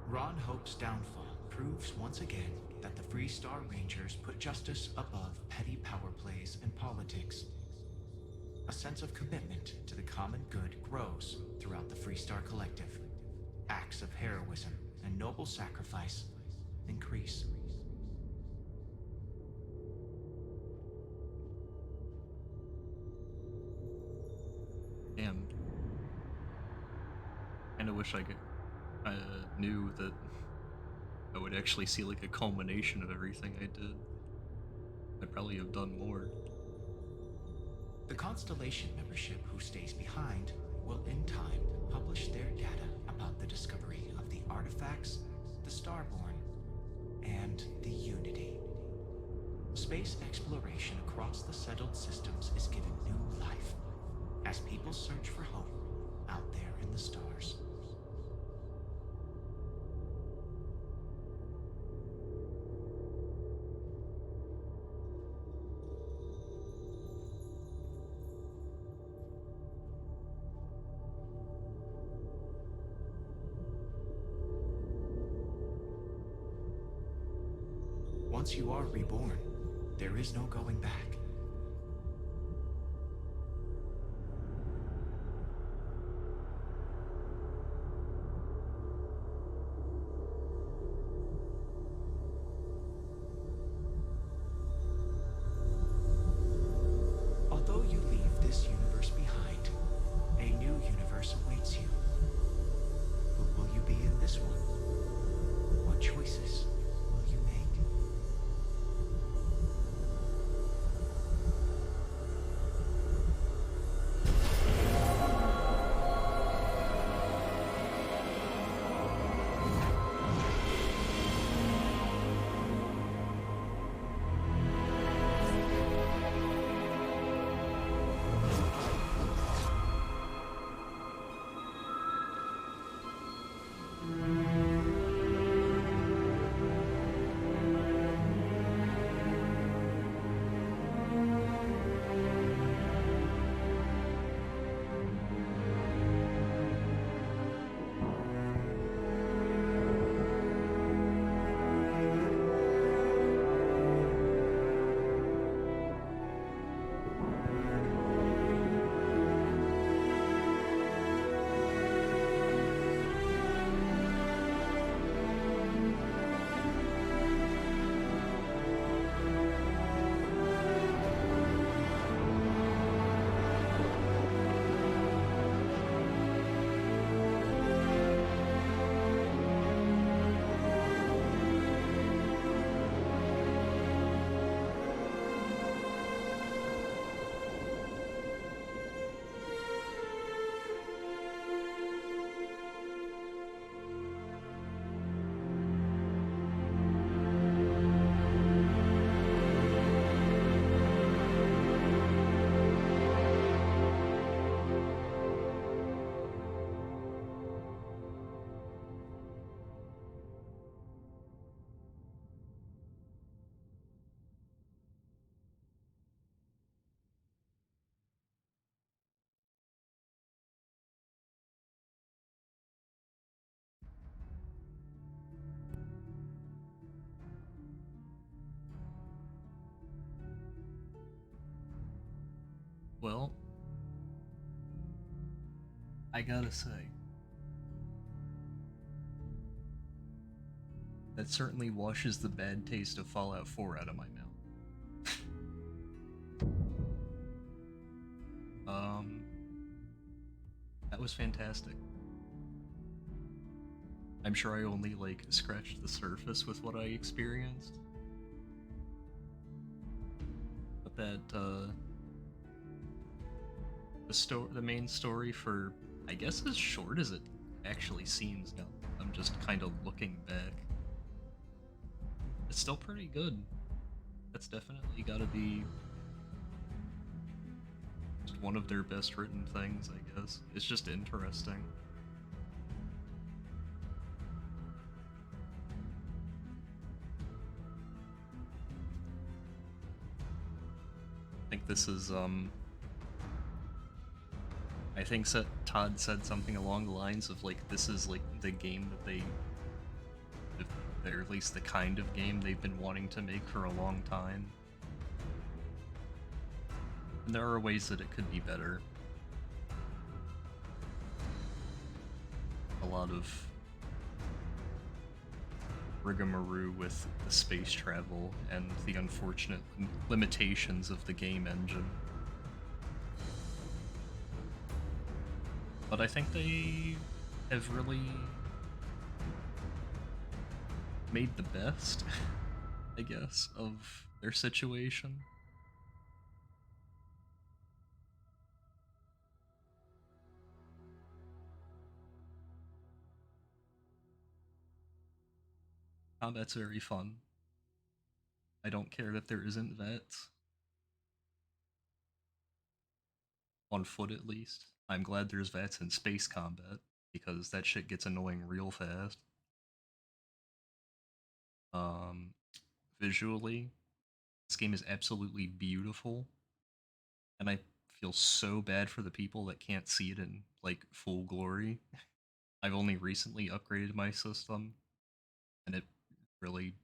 Ron Hope's downfall proves once again that the Free Star Rangers put justice above petty power plays and politics. A sense of commitment to the common good grows throughout the Free Star Collective. Acts of heroism and noble sacrifice increase. Damn. Kinda wish I knew that I would actually see like a culmination of everything I did. I'd probably have done more. The Constellation membership who stays behind will in time publish their data about the discovery of the artifacts, the Starborn, and the Unity. Space exploration across the settled systems is given new life as people search for hope out there in the stars. Once you are reborn, there is no going back. Although you leave this universe behind, a new universe awaits you. Who will you be in this one? What choices will you make? Well, I gotta say, that certainly washes the bad taste of Fallout 4 out of my mouth. That was fantastic. I'm sure I only, like, scratched the surface with what I experienced. But that, the main story for, I guess, as short as it actually seems now. I'm just kind of looking back. it's still pretty good. That's definitely gotta be just one of their best written things, I guess. It's just interesting. I think this is, I think Todd said something along the lines of, like, this is, like, the game that they, or at least the kind of game they've been wanting to make for a long time. And there are ways that it could be better. A lot of rigmarole with the space travel and the unfortunate limitations of the game engine. But I think they have really made the best, I guess, of their situation. Combat's very fun. I don't care that there isn't vets. On foot, at least. I'm glad there's vets in space combat, because that shit gets annoying real fast. Um, Visually, this game is absolutely beautiful, and I feel so bad for the people that can't see it in, like, full glory. I've only recently upgraded my system, and it really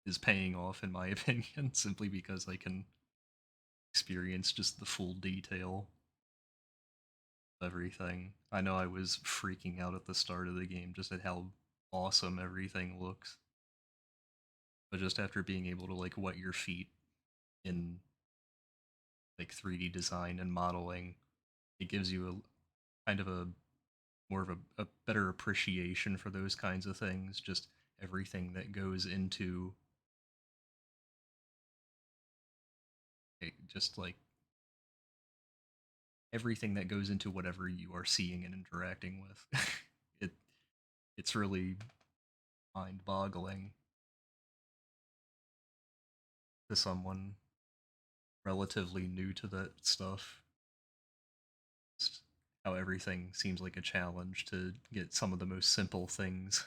is paying off in my opinion, simply because I can experience just the full detail of everything. I know I was freaking out at the start of the game just at how awesome everything looks. But just after being able to, like, wet your feet in, like, 3D design and modeling, it gives you a kind of a more of a better appreciation for those kinds of things, just everything that goes into just like everything that goes into whatever you are seeing and interacting with. it it's really mind-boggling to someone relatively new to that stuff. Just how everything seems like a challenge to get some of the most simple things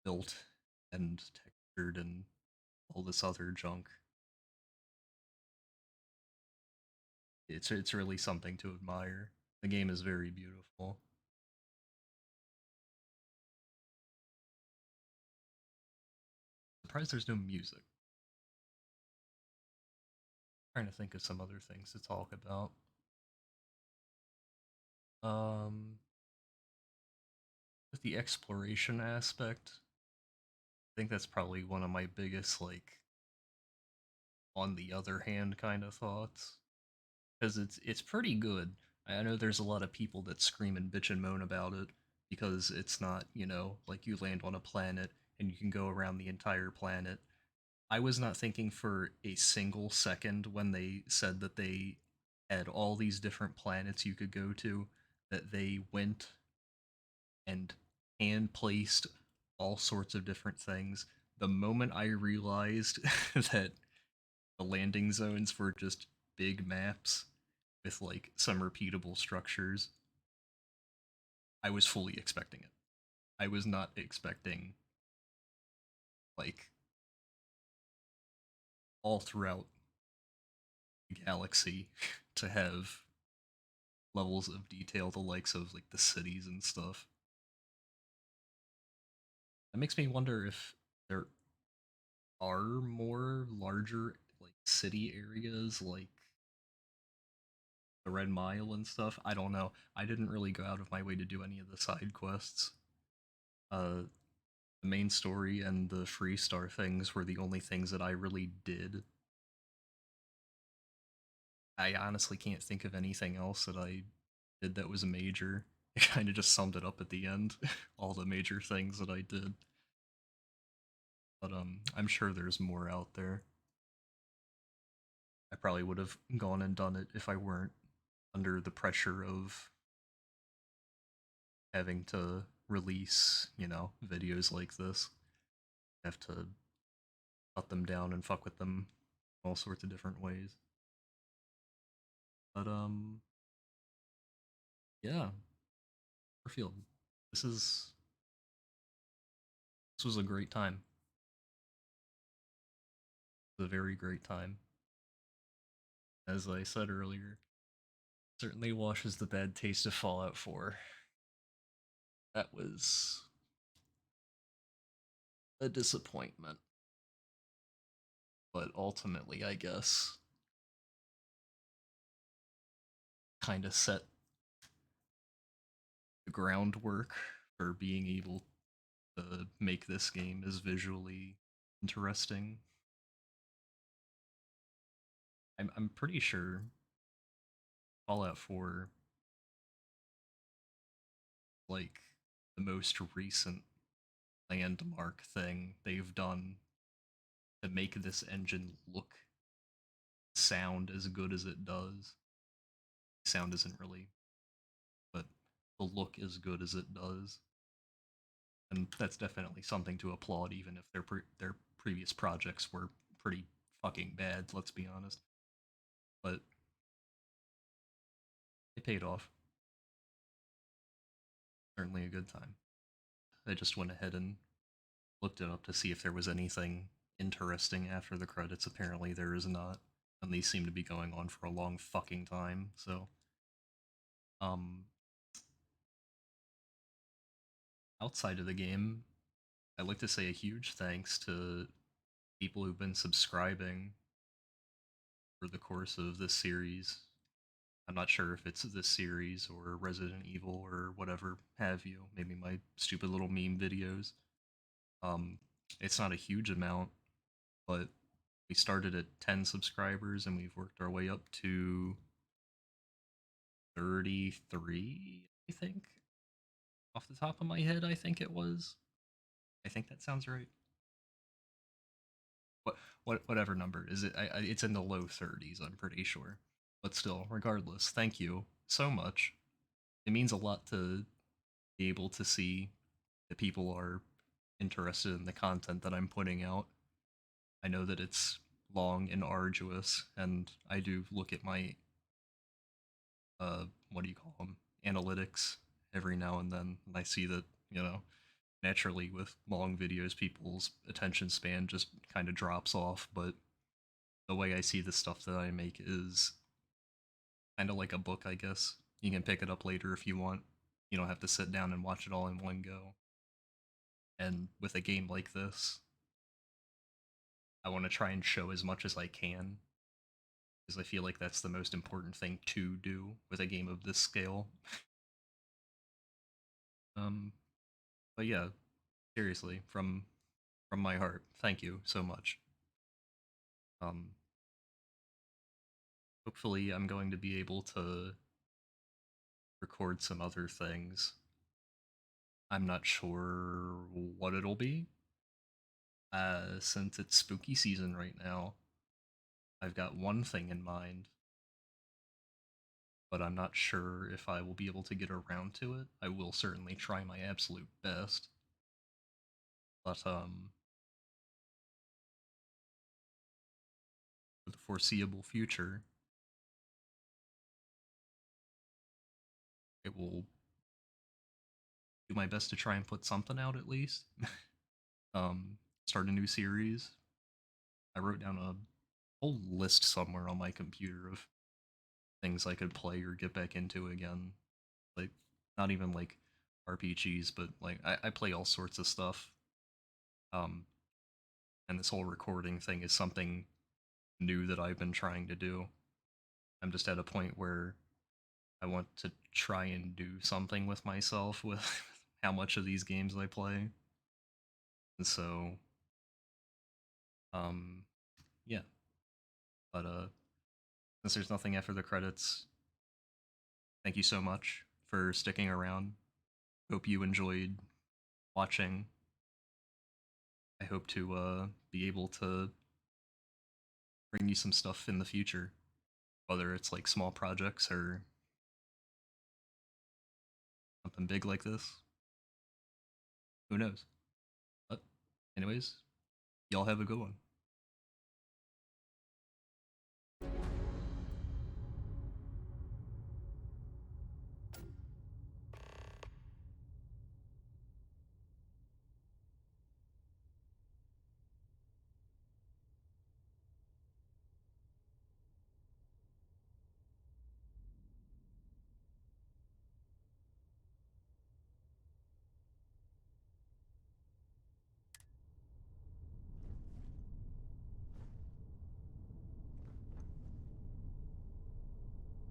built and textured and all this other junk. It's really something to admire. The game is very beautiful. Surprised there's no music. Trying to think of some other things to talk about. With the exploration aspect, I think that's probably one of my biggest, like, on the other hand kind of thoughts. Because it's pretty good. I know there's a lot of people that scream and bitch and moan about it because it's not, like you land on a planet and you can go around the entire planet. I was not thinking for a single second when they said that they had all these different planets you could go to, that they went and hand placed all sorts of different things. The moment I realized that the landing zones were just big maps with, like, some repeatable structures, I was fully expecting it. I was not expecting, like, all throughout the galaxy to have levels of detail the likes of, like, the cities and stuff. That makes me wonder if there are more larger, like, city areas like the Red Mile and stuff. I don't know. I didn't really go out of my way to do any of the side quests. The main story and the free star things were the only things that I really did. I honestly can't think of anything else that I did that was a major. It kind of just summed it up at the end, all the major things that I did. But I'm sure there's more out there. I probably would have gone and done it if I weren't under the pressure of having to release, videos like this. I have to them down and fuck with them all sorts of different ways. But yeah, Starfield. This was a great time. It was a very great time. As I said earlier, certainly washes the bad taste of Fallout 4. That was a disappointment. But ultimately, I guess, kind of set the groundwork for being able to make this game as visually interesting. I'm pretty sure Fallout 4, like, the most recent landmark thing they've done to make this engine look, sound as good as it does. Sound isn't really, but the look as good as it does. And that's definitely something to applaud, even if their previous projects were pretty fucking bad, let's be honest. But it paid off. Certainly a good time. I just went ahead and looked it up to see if there was anything interesting after the credits. Apparently there is not, and these seem to be going on for a long fucking time, so outside of the game, I'd like to say a huge thanks to people who've been subscribing for the course of this series. I'm not sure if it's this series or Resident Evil or whatever have you. Maybe my stupid little meme videos. It's not a huge amount, but we started at 10 subscribers and we've worked our way up to 33, I think. Off the top of my head, I think it was. I think that sounds right. Whatever number is it? It's in the low 30s, I'm pretty sure. But still, regardless, thank you so much. It means a lot to be able to see that people are interested in the content that I'm putting out. I know that it's long and arduous, and I do look at my what do you call them, analytics every now and then, and I see that, you know, naturally with long videos people's attention span just kind of drops off. But the way I see the stuff that I make is kind of like a book, I guess. You can pick it up later if you want. You don't have to sit down and watch it all in one go. And with a game like this, I want to try and show as much as I can, because I feel like that's the most important thing to do with a game of this scale. But yeah, seriously, from my heart, thank you so much. Hopefully I'm going to be able to record some other things. I'm not sure what it'll be. Since it's spooky season right now, I've got one thing in mind, but I'm not sure if I will be able to get around to it. I will certainly try my absolute best. But, for the foreseeable future, I will do my best to try and put something out at least. Start a new series. I wrote down a whole list somewhere on my computer of things I could play or get back into again. Like, not even like RPGs, but like I play all sorts of stuff. And this whole recording thing is something new that I've been trying to do. I'm just at a point where I want to try and do something with myself with how much of these games I play. And so, yeah. But since there's nothing after the credits, thank you so much for sticking around. Hope you enjoyed watching. I hope to be able to bring you some stuff in the future, whether it's like small projects or something big like this. Who knows? But anyways, y'all have a good one.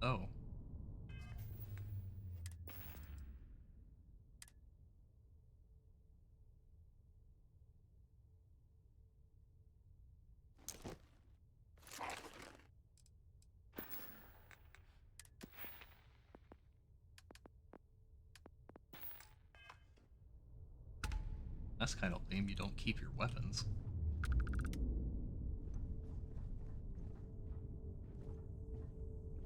Oh. That's kind of lame, you don't keep your weapons.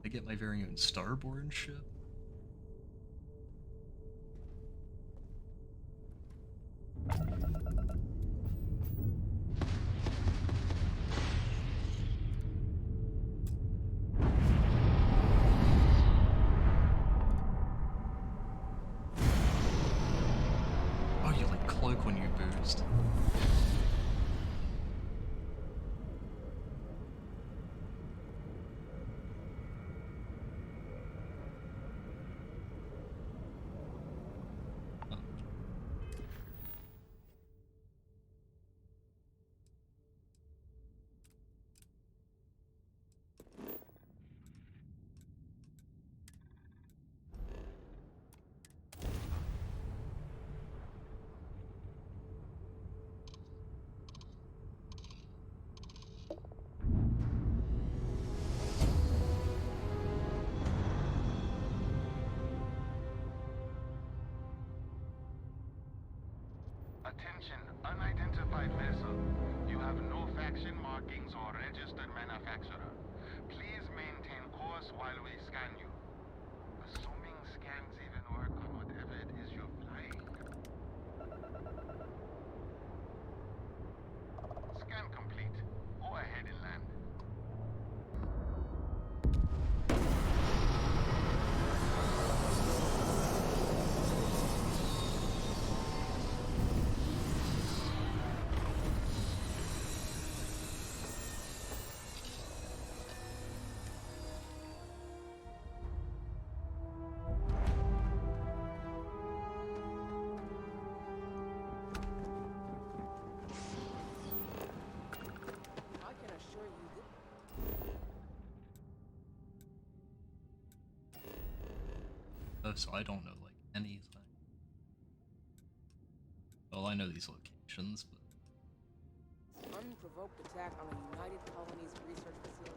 I get my very own starborn ship? Oh, you like cloak when you boost. Attention, unidentified vessel. You have no faction markings or registered manufacturer. Please maintain course while we scan you. Assuming scans even work on whatever it is you're flying. Scan complete. Go ahead and land. Oh, so I don't know, like, anything. Well, I know these locations, but... Unprovoked attack on a United Colonies research facility.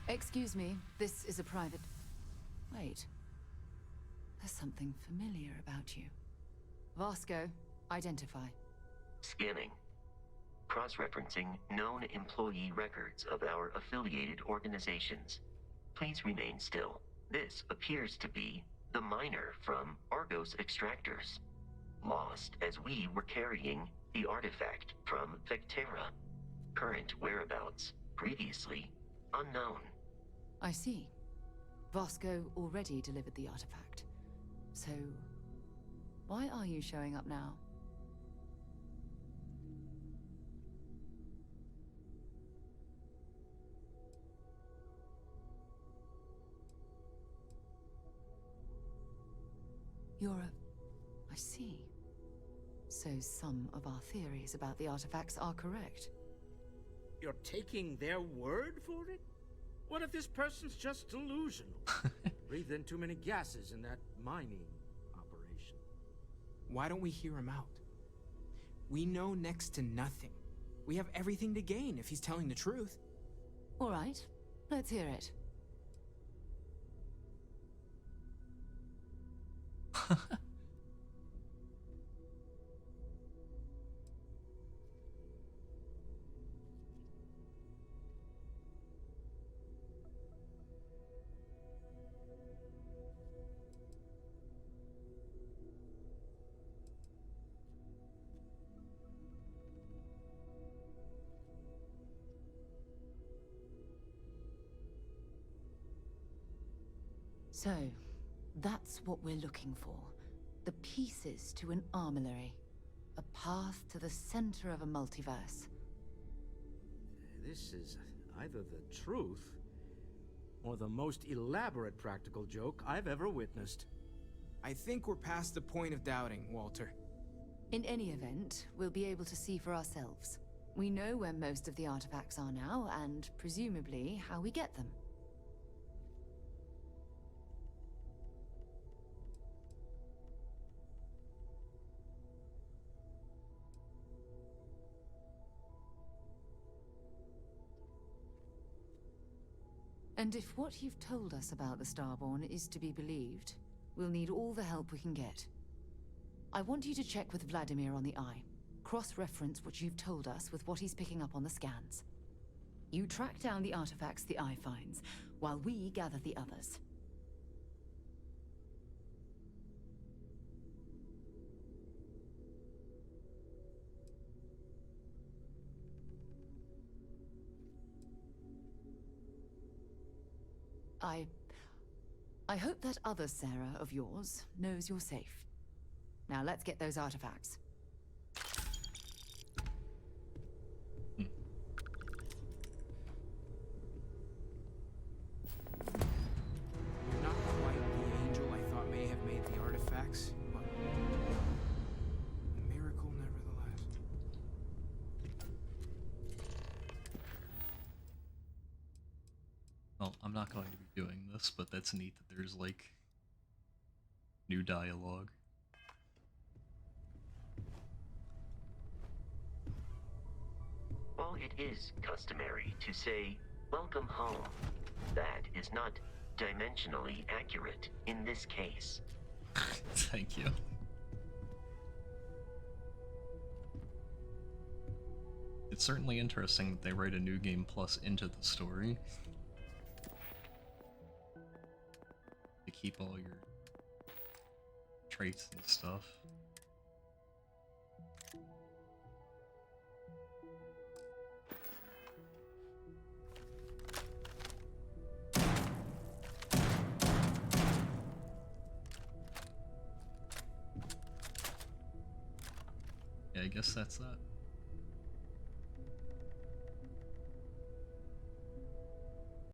Excuse me, this is a private... Wait. There's something familiar about you. Vasco, identify. Scanning. Cross-referencing known employee records of our affiliated organizations. Please remain still. This appears to be the miner from Argos Extractors. Lost as we were carrying the artifact from Vectera. Current whereabouts, previously unknown. I see. Vasco already delivered the artifact. So, why are you showing up now? I see. So some of our theories about the artifacts are correct. You're taking their word for it? What if this person's just delusional? Breathed in too many gases in that mining operation. Why don't we hear him out? We know next to nothing. We have everything to gain if he's telling the truth. All right, let's hear it. So, that's what we're looking for. The pieces to an armillary. A path to the center of a multiverse. This is either the truth or the most elaborate practical joke I've ever witnessed. I think we're past the point of doubting, Walter. In any event, we'll be able to see for ourselves. We know where most of the artifacts are now, and presumably how we get them. And if what you've told us about the Starborn is to be believed, we'll need all the help we can get. I want you to check with Vladimir on the Eye. Cross-reference what you've told us with what he's picking up on the scans. You track down the artifacts the Eye finds, while we gather the others. I hope that other Sarah of yours knows you're safe. Now let's get those artifacts. You're not quite the angel I thought may have made the artifacts, but a miracle nevertheless. Well, I'm not going to be doing this, but that's neat that there's, like, new dialogue. While it is customary to say, "Welcome home," that is not dimensionally accurate in this case. Thank you. It's certainly interesting that they write a new game plus into the story. To keep all your traits and stuff. Yeah, I guess that's that.